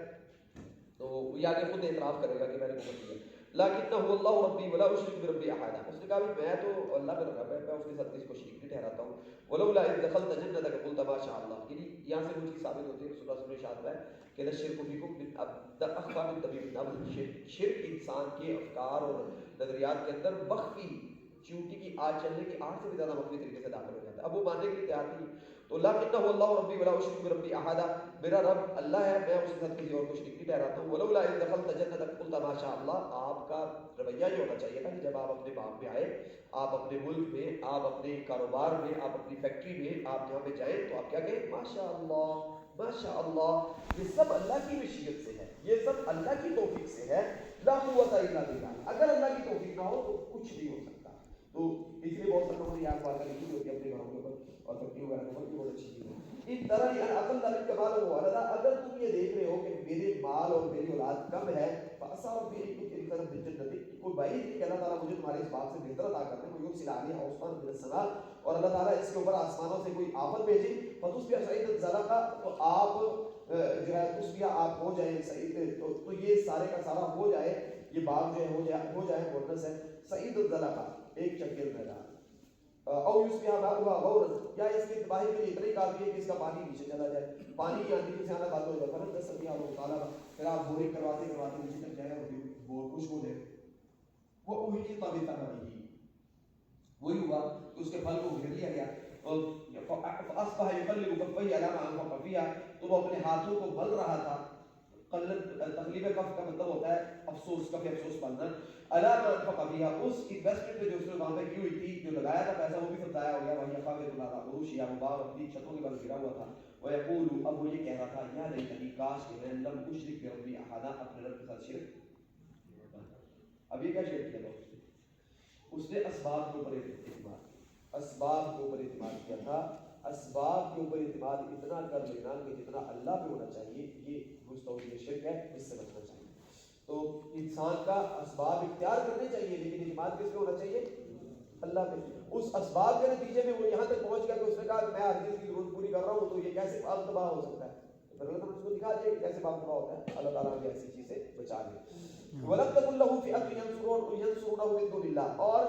تو یہ آگے خود اعتراف کرے گا کہ میں نے کفر کیا. لیکنہ اللہ ربی ولا اشرک بربی احدا، اس نے کہا میں تو اللہ کا رب ہے، میں اس کے ساتھ کسی کو شریک نہیں ٹھہراتا ہوں. ولولا اذ دخلت جنتک قلت ما شاء اللہ، یعنی یہاں سے وہ چیز ثابت ہوتی ہے رسول اللہ صلی اللہ علیہ وسلم نے ارشاد ہے کہ الشرک فیکم من اخفى من طبیب النمل، شرک انسان کے افکار اور نظریات کے اندر مخفی چیونٹی کی آگ چلنے کی آگ سے بھی زیادہ مخفی طریقے سے داخل ہو جاتا ہے. اب وہ ماننے کے لیے تیار نہیں. تو لکنہ اللہ ربی ولا اشرک بربی احدا، میرا رب اللہ ہے، میں اس کے ساتھ کسی اور کو شریک نہیں ٹھہراتا ہوں. ولولا اذ دخلت جنتک قلت ما شاء اللہ، آپ کا رویہ یہ ہونا چاہیے تھا کہ جب آپ اپنے باغ میں آئے، آپ اپنے ملک میں، آپ اپنے کاروبار میں، آپ اپنی فیکٹری میں، آپ جہاں پہ جائیں تو آپ کیا کہیں؟ ماشاء اللہ ماشاء اللہ. یہ سب اللہ کی مشیت سے ہے، یہ سب اللہ کی توفیق سے ہے. لا قوت الا باللہ، اگر اللہ کی توفیق نہ ہو تو کچھ نہیں ہو سکتا. تو اس لیے بہت سے لوگوں نے یاد بات لکھی ہوتی ہے اپنے گھروں کے اوپر اور فیکٹریوں وغیرہ کے اوپر، کی بہت اچھی چیز ہے. اس طرح یہ عقل دلت کا مال ہو اللہ، اگر تم یہ دیکھ رہے ہو کہ میرے مال اور میری اولاد کم ہے، فاسا اور میری کو تیری طرف جنت، کوئی بعید نہیں کہ اللہ تعالیٰ مجھے تمہارے اس بات سے بہتر عطا کرتے ہیں. وہ یرسل علیہا حسبانا من السماء، اور اللہ تعالیٰ اس کے اوپر آسمانوں سے کوئی آفت بھیجے، فتصبح صعیدا زلقا، تو آپ جو ہے تصبح آپ ہو جائیں سعید، تو یہ سارے کا سارا ہو جائے، یہ باغ جو ہے ہو جائے مورنس ہے سعید زلقا، ایک چکیل میدان. او یصبح ماؤها غورا، یا اس کی تباہی کے لیے اتنا ہی کافی ہے کہ اس کا پانی نیچے چلا جائے، پانی کی آندھی سے آنا بند ہو جائے. فرض دستیا اللہ تعالیٰ، پھر آپ بورنگ کرواتے نیچے تک جائے اور بور خشک ہو جائے. وہ احیط بثمرہ، وہی ہوا کہ اس کے پھل کو گھیر لیا گیا. فاصبح يقلب كفيه على ما انفق فيها، تو وہ اپنے ہاتھوں کو مل رہا تھا. تقلیب کف کا مطلب ہوتا ہے افسوس، کفی افسوس پڑھنا. علامہ انفق فیہا، اس انویسٹمنٹ پہ جو اس نے وہاں پہ کی ہوئی تھی، جو لگایا تھا پیسہ وہ بھی سب ضائع ہو گیا. وہی خاویۃ علی عروشہا، وہ باغ اپنی چھتوں کے بل گرا ہوا تھا. ویقول، اب وہ یہ کہہ رہا تھا، یا لیتنی، کاش کہ میں لم اشرک بربی احدا، اپنے رب کے ساتھ شرک. اب یہ کیا شرک کیا تھا؟ اس نے اسباب کے اوپر اعتماد، اسباب کے اوپر اعتماد کیا تھا. اسباب کے اوپر اعتماد اتنا کر لینا کہ جتنا اللہ پہ ہونا چاہیے، یہ مستوجب شرک ہے، اس سے بچنا چاہیے. تو انسان کا اسباب اختیار کرنے چاہیے، لیکن اعتماد کس پہ ہونا چاہیے؟ اللہ پہ. اس اسباب کے نتیجے میں وہ یہاں تک پہنچ گیا کہ اس نے کہا کہ میں ہر چیز کی ضرورت پوری کر رہا ہوں، تو یہ کیسے پاک تباہ ہو سکتا ہے؟ پھر اللہ تعالیٰ نے اس کو دکھا دیا کہ کیسے پاک تباہ ہوتا ہے. اللہ تعالیٰ نے ایسی چیز سے بچا لیا. وَلَمْ تَكُنْ لَهُ فِئَةٌ يَنْصُرُونَهُ مِن دُونِ اللَّهِ، اور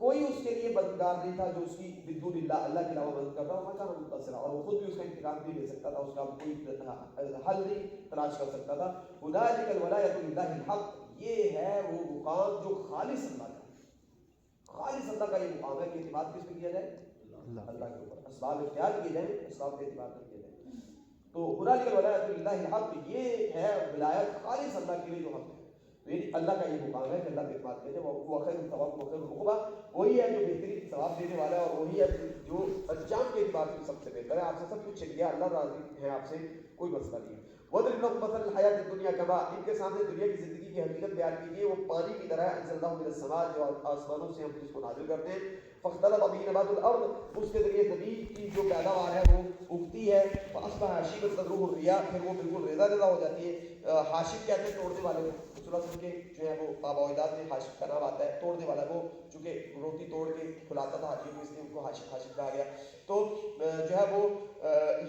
کوئی اس کے لیے مددگار نہیں تھا جو اس کی من دون اللہ، اللہ کے علاوہ مدد کرتا. وَمَا كَانَ مُنتَصِرًا، اور وہ خود بھی اس کا انتقام نہیں لے سکتا تھا، اس کا کوئی حل نہیں تلاش کر سکتا تھا. هُنَالِكَ الْوَلَایَةُ لِلَّهِ الْحَقِّ، یہ ہے وہ مقام جو خالص اللہ کا، خالص اللہ کا یہ مقام ہے کہ اعتماد کس پہ کیا جائے؟ اللہ کے اوپر. اسباب اختیار کیے جائیں، اسباب پہ اعتماد نہ کیا جائے. تو هُنَالِكَ الْوَلَایَةُ لِلَّهِ الْحَقِّ، یہ ہے ولایت خالص اللہ کے لیے جو حق ہے. یعنی اللہ کا یہ مقام ہے کہ اللہ پہ اعتماد کیا جائے. وہ خیر الثواب و خیر العقبہ، وہی ہے جو بہترین ثواب دینے والا ہے، اور وہی ہے جو انجام کے اعتبار سے سب سے بہتر ہے. آپ سے سب کچھ چھن گیا، اللہ راضی ہے آپ سے، کوئی مسئلہ نہیں ہے. وَضْرِبْ لَهُم مَثَلَ الْحَيَاةِ الدُّنْيَا كَمَاءٍ، ان کے سامنے دنیا کی زندگی کی حقیقت بیان کیجیے. وہ پانی کی طرح ہے، أَنزَلْنَاهُ مِنَ السَّمَاءِ، جو آسمانوں سے ہم جس کو نازل کرتے ہیں. فاختلط به نبات الارض، اس کے ذریعے زمین کی جو پیداوار ہے وہ اگتی ہے. فاصبح حشیما تذروه الرياح، پھر وہ بالکل ریزہ ریزہ ہو جاتی ہے. حاشب کہتے ہیں توڑنے والے کو، رسول کے جو ہے وہ آباء میں حاشب کا نام آتا ہے، توڑنے والا. وہ چونکہ روٹی توڑ کے کھلاتا تھا حاجی کو، اس لیے ان کو حاشب کہا گیا. تو جو ہے وہ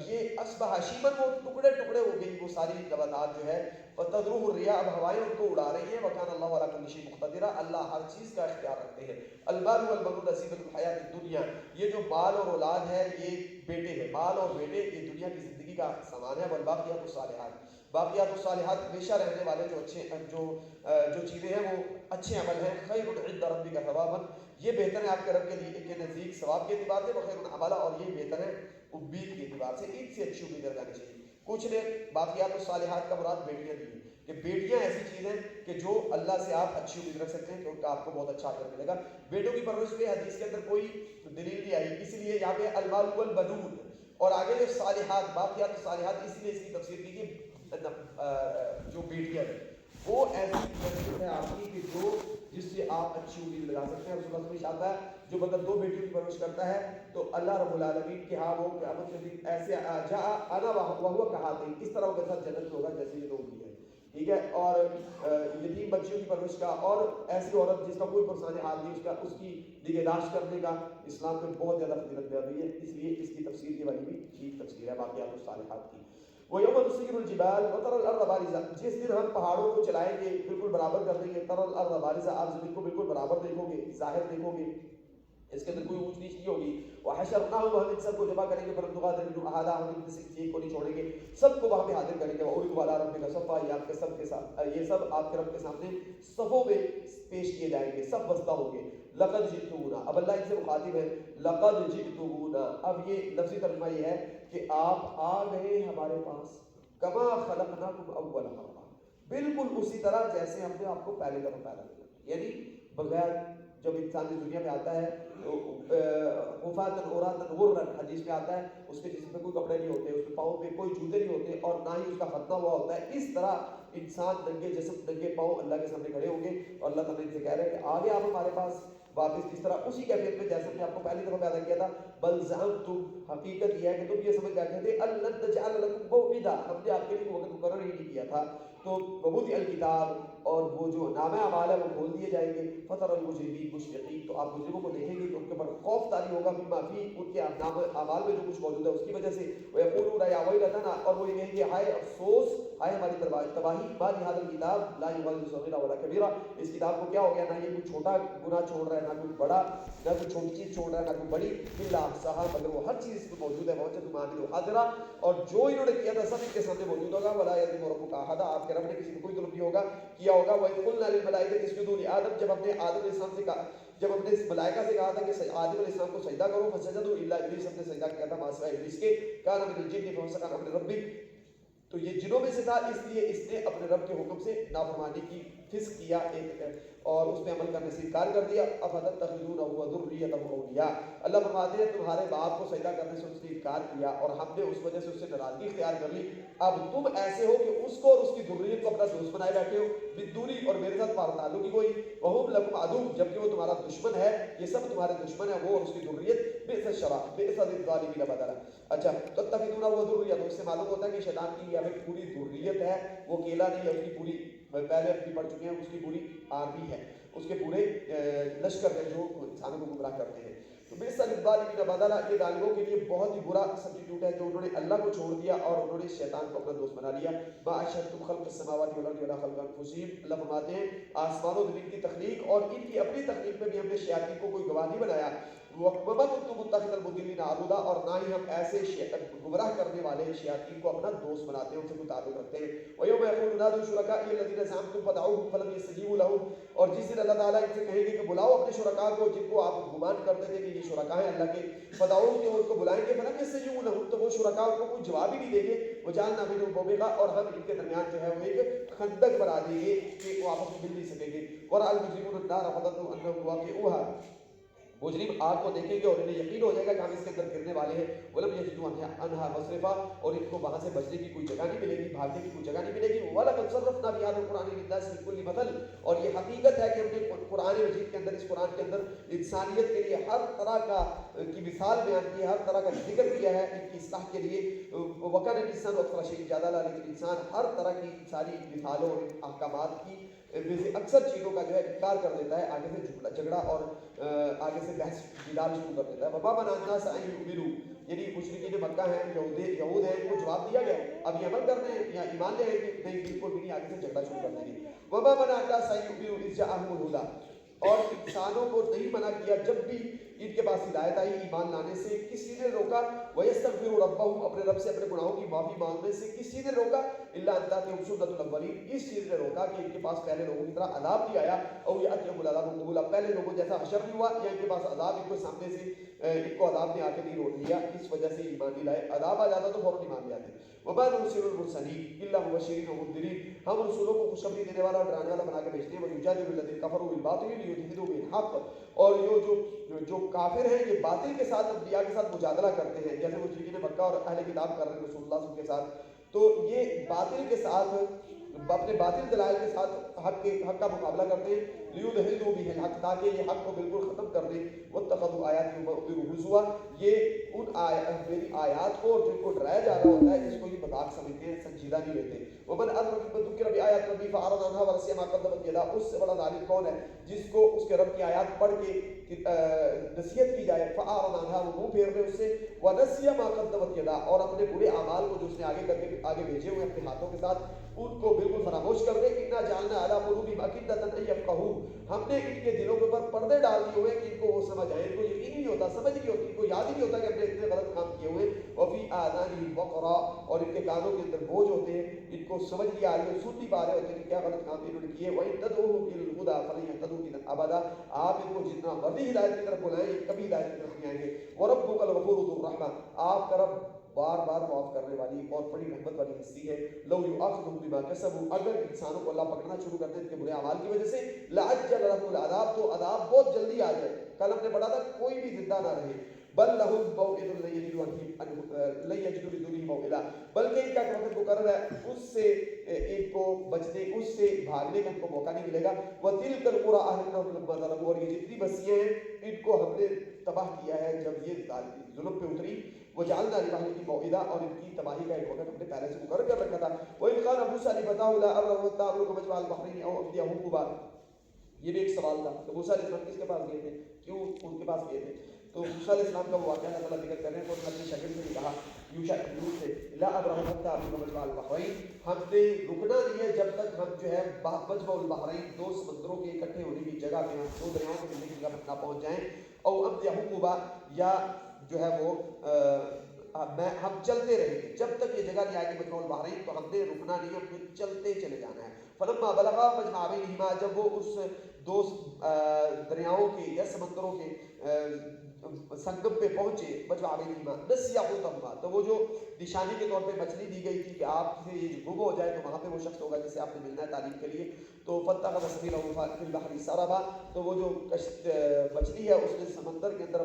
یہ اصبح حشیما، وہ ٹکڑے ٹکڑے ہو گئی وہ ساری نباتات جو ہے. فتذروه الرياح، اب ہوائیں ان کو اڑا رہی ہیں. وكان الله على كل شيء مقتدرا، اللہ ہر چیز کا اختیار رکھتے ہیں. المال والبنون زینۃ الحیاۃ الدنیا، یہ جو مال اور اولاد ہے یہ بیٹے ہیں، مال اور بیٹے یہ دنیا کی زندگی کا سامان ہے. والباقیات الصالحات، باقیات الصالحات ہمیشہ رہنے والے جو اچھے جو چیزیں ہیں وہ اچھے عمل ہیں. خیر عند ربک ثوابا، یہ بہتر ہے آپ کے رب کے نزدیک ثواب کے اعتبار سے. وخیر عملا، اور یہ بہتر ہے امید کے اعتبار سے. ان سے اچھی امید رکھنی چاہیے. کچھ نے باقیات الصالحات کا مراد بیٹیاں دی ہیں کہ بیٹیاں ایسی چیز ہیں کہ جو اللہ سے آپ اچھی امید رکھ سکتے ہیں کہ ان کا آپ کو بہت اچھا اجر ملے گا. بیٹوں کی پرورش پہ حدیث کے اندر کوئی دلیل نہیں آئی، اس لیے یہاں پہ المال والبنون اور آگے جو صالحات باقیات الصالحات، اسی لیے اس کی تفسیر کیجیے جو بیٹیاں ہیں وہ ایسی تصویر ہے آپ کی کہ جو جس سے آپ اچھی امید لگا سکتے ہیں. رسول اللہ صلی اللہ علیہ وسلم آتا ہے جو بندہ دو بیٹیوں کی پرورش کرتا ہے تو اللہ رب العالمین کے ہاں وہ قیامت کے دن ایسے جا انا وہو کہاتے ہیں، اس طرح کے ساتھ جنت ہوگا جیسے یہ لوگ بھی ہے. ٹھیک ہے. اور یتیم بچیوں کی پرورش کا، اور ایسی عورت جس کا کوئی پرسان حال نہیں، اس کی نگہداشت کرنے کا اسلام میں بہت زیادہ فضیلت بیان ہوئی ہے. اس لیے اس کی تفسیر کے والی بھی ٹھیک تفسیر ہے باقیات الصالحات کی. وَيَوْمَ نُسَيِّرُ الْجِبَالَ وَتَرَى الْأَرْضَ بَارِزَةً، جس دن ہم پہاڑوں کو چلائیں گے، بالکل برابر کر دیں گے. تَرَى الْأَرْضَ بَارِزَةً، آپ زمین کو بالکل برابر دیکھو گے، ظاہر دیکھو گے، اس کے اندر کوئی اونچ نیچ نہیں ہوگی. وَحَشَرْنَاهُمْ، ہم ان سب کو جمع کریں گے. فَلَمْ نُغَادِرْ مِنْهُمْ أَحَدًا، ہم ان سے ایک کو نہیں چھوڑیں گے، سب کو وہاں پہ حاضر کریں گے. وَأُولِئِكَ عَلَىٰ رَبِّكَ صَفًّا، یہ آپ کے سب کے ساتھ، یہ سب آپ کے رب کے سامنے صفوں میں پیش کیے جائیں گے، سب بستہ ہوں گے. لَقَدْ جِئْتُمُونَا، اب اللہ ان سے مخاطب ہے. لَقَدْ جِئْتُمُونَا، اب یہ لفظی ترجمہ یہ ہے کہ آپ آ گئے ہمارے پاس. کما خلقناکم اول مرہ، بالکل اسی طرح جیسے ہم نے آپ کو پہلے دفعہ پیدا کیا. یعنی بغیر جب انسان اس دنیا میں آتا ہے حفاظن عوراتن غرن، حدیث میں آتا ہے اس کے جسم پہ کوئی کپڑے نہیں ہوتے، اس کے پاؤں پہ کوئی جوتے نہیں ہوتے، اور نہ ہی اس کا ختنہ ہوا ہوتا ہے. اس طرح انسان ننگے جسم ننگے پاؤں اللہ کے سامنے کھڑے ہوں گے، اور اللہ تعالیٰ ان سے کہہ رہے ہیں کہ آگے آپ ہمارے پاس واپس اس طرح اسی کیفیت میں جیسے میں آپ کو پہلی دفعہ پیدا کیا تھا. بل زعمتم، حقیقت یہ ہے کہ تم یہ سمجھ بیٹھے تھے ان لن نجعل لكم موعدا، ہم نے آپ کے لیے وقت مقرر ہی نہیں کیا تھا. تو ووضع الکتاب، اور وہ جو نامہ اعمال ہے وہ کھول دیے جائیں گے. فترى المجرمین مشفقین، تو آپ مجرموں کو دیکھیں گے کہ ان کے اوپر خوف طاری ہوگا. مما فی، ان کے نامہ اعمال میں جو کچھ موجود ہے اس کی وجہ سے. ویقولون یا ویلتنا، اور وہ یہ کہیں گے ہائے افسوس، ہائے ہماری تباہی. ما لهذا الکتاب لا یغادر صغیرا ولا کبیرا، اس کتاب کو کیا ہو گیا، نہ یہ کوئی چھوٹا گناہ چھوڑ رہا ہے، نہ کوئی بڑا، نہ کوئی چھوٹی چیز چھوڑ رہا ہے، نہ کوئی بڑی. الا احصاها، مگر وہ ہر چیز اس میں موجود ہے. ووجدوا ما عملوا حاضرا، اور جو انہوں نے کیا تھا سب ان کے سامنے موجود ہوگا. ولا یظلم ربک احدا، آپ کے رب نے کسی کو کوئی ظلم نہیں ہوگا کیا ہوگا. وَإِذْ قُلْنَا لِلْمَلَائِكَةِ اسْجُدُوا لِآدَمَ، جب ہم نے آدم علیہ السلام سے کہا، جب ہم نے اس ملائکہ سے کہا تھا کہ آدم علیہ السلام کو سجدہ کرو فسجدوا الا ابلیس، ہم نے سجدہ کیا تھا مع سوائے ابلیس کے، کان من الجن ففسق عن امر ربی، تو یہ جنوں میں سے تھا، اس لیے اس نے اپنے رب کے حکم سے نافرمانی کی، فسق کیا اور اس پہ عمل کرنے سے انکار کر دیا۔ افتتخذونہ وذریتہ اولیاء، اللہ فرماتے ہیں تمہارے باپ کو سجدہ کرنے سے اس نے انکار کیا اور ہم نے اس وجہ سے اس سے ناراضگی اختیار کر لی، اب تم ایسے ہو کہ اس کو اور اس کی ذریت کو اپنا دوست بنائے بیٹھے ہو، بدوری اور میرے ساتھ پار تعلق کی کوئی، وہم لکم عدو، جبکہ وہ تمہارا دشمن ہے، یہ سب تمہارے دشمن ہیں، وہ اور اس کی ذریت، بئس الشراب بئس للظالمین بدلا۔ اچھا تتخذونہ وذریتہ، اس سے معلوم ہوتا ہے کہ شیطان کی یہ پوری ذریت ہے، وہ اکیلا نہیں ہے، اس کی پوری پہلے اپنی پڑھ چکے ہیں، اس کی پوری آرمی ہے، اس کے پورے لشکر ہے جو انسانوں کو گمراہ کرتے ہیں۔ تو بئس للظالمین بدلا، یہ ظالموں کے لیے بہت ہی برا سبسٹیٹیوٹ ہے جو انہوں نے اللہ کو چھوڑ دیا اور انہوں نے شیطان کو اپنا دوست بنا لیا۔ ما اشهدتم خلق السماوات والارض ولا خلق انفسهم، اللہ فرماتے ہیں آسمان و زمین کی تخلیق اور ان کی اپنی تخلیق میں بھی ہم نے شیاطین کو کوئی گواہ نہیں بنایا، وما كنتم متخذ المضلين عضدا، اور نہ ہی ہم ایسے گمراہ کرنے والے شیاطین کو اپنا دوست بناتے ہیں، ان سے کوئی تعلق رکھتے ہیں۔ وَيَوْمَ يَقُولُ نَادُوا شُرَكَائِيَ الَّذِينَ زَعَمْتُمْ فَدَعُوهُمْ فَلَمْ يَسْتَجِيبُوا لَهُمْ، اور جس دن اللہ تعالیٰ ان سے کہیں گے کہ بلاؤ اپنے شرکاء کو جن کو آپ گمان کرتے تھے کہ یہ شرکاء ہیں اللہ کے، فدعوہم، کہ ان کو بلائیں گے، فلم يستجیبوا لہم، تو وہ شرکاء ان کو کوئی جواب ہی نہیں دیں گے، وجعلنا بینہم موبقا، اور ہم ان کے درمیان جو ہے وہ ایک خندق بنا دیں گے کہ وہ آپس میں مل نہیں سکیں گے، ورأى المجرمون النار فظنوا انهم واقعوها، مجرم آگ کو دیکھیں گے اور انہیں یقین ہو جائے گا کہ ہم اس کے اندر گرنے والے ہیں، ولم یجدوا عنہا مصرفا، اور ان کو وہاں سے بچنے کی کوئی جگہ نہیں ملے گی، بھاگنے کی کوئی جگہ نہیں ملے گی۔ وَلَقَدْ صَرَّفْنَا فِي هَذَا الْقُرْآنِ لِلنَّاسِ مِنْ كُلِّ مَثَلٍ، اور یہ حقیقت ہے کہ ہم نے قرآن مجید کے اندر، اس قرآن کے اندر انسانیت کے لیے ہر طرح کی مثال بیان کی ہے، ہر طرح کا ذکر کیا ہے ان کی اصلاح کے لیے۔ وَكَانَ الْإِنسَانُ أَكْثَرَ شَيْءٍ جَدَلًا، لیکن انسان ہر طرح کی ساری مثالوں اور احکامات کی اکثر چیزوں کا جو ہے انکار کر دیتا ہے، آگے سے جھگڑا اور آگے سے بحث جدال شروع کر دیتا ہے۔ وَمَا مَنَعَ النَّاسَ أَن يُؤْمِنُوا، یعنی مشرکین مکہ ہیں، یہود ہیں، ان کو جواب دیا گیا اب یہ عمل کرنے ہیں یا ایمان لے آئیں گے، نہیں بالکل بھی نہیں، آگے سے جھگڑا شروع کر دیں گے۔ وَمَا مَنَعَ النَّاسَ أَن يُؤْمِنُوا إِذْ جَاءَهُمُ الْهُدَىٰ، اور انسانوں کو نہیں منع کیا جب بھی ان کے پاس ہدایت آئی ایمان لانے سے، کسی نے روکا، وَيَسْتَغْفِرُوا رَبَّهُمْ، اپنے رب سے اپنے گناہوں کی معافی مانگنے سے کسی نے روکا، إِلَّا أَن تَأْتِيَهُمْ سُنَّةُ الْأَوَّلِينَ، اس چیز نے روکا کہ ان کے پاس پہلے لوگوں کی طرح عذاب بھی آیا، أَوْ يَأْتِيَهُمُ الْعَذَابُ قُبُولًا، پہلے لوگوں جیسا حشر بھی ہوا، یا ان کے پاس عذاب ان کو سامنے سے ان کو عذاب نے آ کے نہیں روک لیا، اس وجہ سے ایمان نہیں لائے، عذاب آ جاتا تو فوراً ایمان لے آتے۔ وَمَا نُرْسِلُ الْمُرْسَلِينَ إِلَّا مُبَشِّرِينَ وَمُنذِرِينَ، ہم رسولوں کو خوشخبری دینے والا اور ڈرانے والا بنا کے بھیجتے ہیں، وَيُجَادِلُ الَّذِينَ كَفَرُوا بِالْبَاطِلِ لِيُدْحِضُوا بِهِ الْحَقَّ، اور جو کافر ہیں یہ باطل کے ساتھ انبیاء کے ساتھ مجادلہ کرتے ہیں، جیسے مشرکین مکہ اور اہل کتاب کر رہے ہیں رسول اللہ صلی اللہ علیہ وسلم کے ساتھ، تو یہ باطل کے ساتھ اپنے باطل دلائل کے ساتھ حق کا مقابلہ کرتے ہیں، لیدحضوا بہ الحق، تاکہ یہ حق کو بالکل ختم کر دیں، واتخذوا آیاتی وانذروا ہزوا، یہ ان میری آیات کو اور جن کو ڈرایا جا رہا ہوتا ہے اس کو یہ مذاق سمجھتے ہیں، سنجیدہ نہیں لیتے۔ ومن اظلم ممن ذکر بآیات ربہ فاعرض عنہا ونسی ما قدمت یداہ، اس سے بڑا ظالم کون ہے جس کو اس کے رب کی آیات پڑھ کے نصیحت کی جائے، فاعرض عنہا، وہ منہ پھیر لے اس سے، ونسی ما قدمت یداہ، اور اپنے برے اعمال کو جو اس نے آگے بھیجے ہوئے اپنے ہاتھوں کے ساتھ ان کو بالکل فراموش کر دے۔ انا جعلنا علی قلوبہم اکنۃ ان یفقہوا، ہم نے ان کے دلوں کے اوپر پردے ڈال دیے ہوئے کہ ان کو وہ سمجھ آئے، ان کو یقین نہیں ہوتا، سمجھ نہیں ہوتی، ان کو یاد ہی نہیں ہوتا کہ ہم نے اتنے غلط کام کیے ہوئے، وفی آذانہم وقرا، اور ان کے کانوں کے اندر بوجھ ہوتے ہیں، ان کو سمجھ نہیں آ رہی ہے، سن نہیں پا رہے ہوتے کہ کیا غلط کام انہوں نے کیے۔ وَإِن تَدْعُوهُمْ إِلَى الْهُدَىٰ فَلَن يَهْتَدُوا إِذًا أَبَدًا، آپ ان کو جتنا مرضی ہدایت کی طرف بلائیں یہ کبھی ہدایت کی طرف نہیں آئیں گے۔ وَرَبُّكَ الْغَفُورُ ذُو الرَّحْمَةِ، آپ کا رب بار بار معاف کرنے والی اور بڑی رحمت والی ہستی ہے۔ لو یؤاخذہم بما کسبوا، اگر انسانوں کو اللہ پکڑنا شروع کر دے ان کے برے اعمال کی وجہ سے، لعجل لهم العذاب، تو عذاب بہت جلدی آ جائے، کل ہم نے پڑھا تھا کوئی بھی زندہ نہ رہے، بل لهم موعد لن یجدوا لدونه موعدا، بلکہ ان کا وقت مقرر ہے اس سے ان کو بچنے، اس سے بھاگنے کا ان کو موقع نہیں ملے گا۔ وتلک القرى اهلكناهم لما ظلموا، اور یہ جتنی بستیاں ہیں ان کو ہم نے تباہ کیا ہے جب یہ ظلم پہ اتری۔ وجعلنا لمهلكهم موعدا، اور ان کی تباہی کا ایک وقت ہم نے پہلے سے مقرر کر رکھا تھا۔ وإذ قال موسى لفتاه لا أبرح حتى أبلغ مجمع البحرين أو أمضي حقبا، یہ بھی ایک سوال تھا کہ موسیٰ علیہ السلام کس کے پاس گئے تھے، کیوں ان کے پاس گئے تھے، تو موسیٰ علیہ السلام کا وہ واقعہ اللہ تعالیٰ ذکر کر رہے ہیں، تو انہوں نے اپنے شاگرد سے کہا یوشع بن نون سے، لا ابرح حتى ابلغ مجمع البحرين، ہم نے رکنا نہیں ہے جب تک ہم جو ہے مجمع البحرین، دو سمندروں کے اکٹھے ہونے کی جگہ پہ، ہم دو دریاؤں کے ملنے کی جگہ پر نہ پہنچ جائیں، او امضی حقبا، یا جو ہے وہ ہم چلتے رہیں گے جب تک یہ جگہ نہیں آئے گی مجمع البحرین، تو ہم نے رکنا نہیں، ہم نے چلتے چلے جانا ہے۔ فلما بلغا مجمع بینہما، جب وہ اس دو دریاؤں کے یا سمندروں کے سنگم پہ پہنچے بجوا علیہما نسیا حوتہما، تو وہ جو نشانی کے طور پہ مچھلی دی گئی تھی کہ آپ سے یہ گم ہو جائے تو وہاں پہ وہ شخص ہوگا جسے آپ نے ملنا ہے تعلیم کے لیے، تو فاتخذ سبیلہ فی البحر سربا، تو وہ جو مچھلی ہے اس نے سمندر کے اندر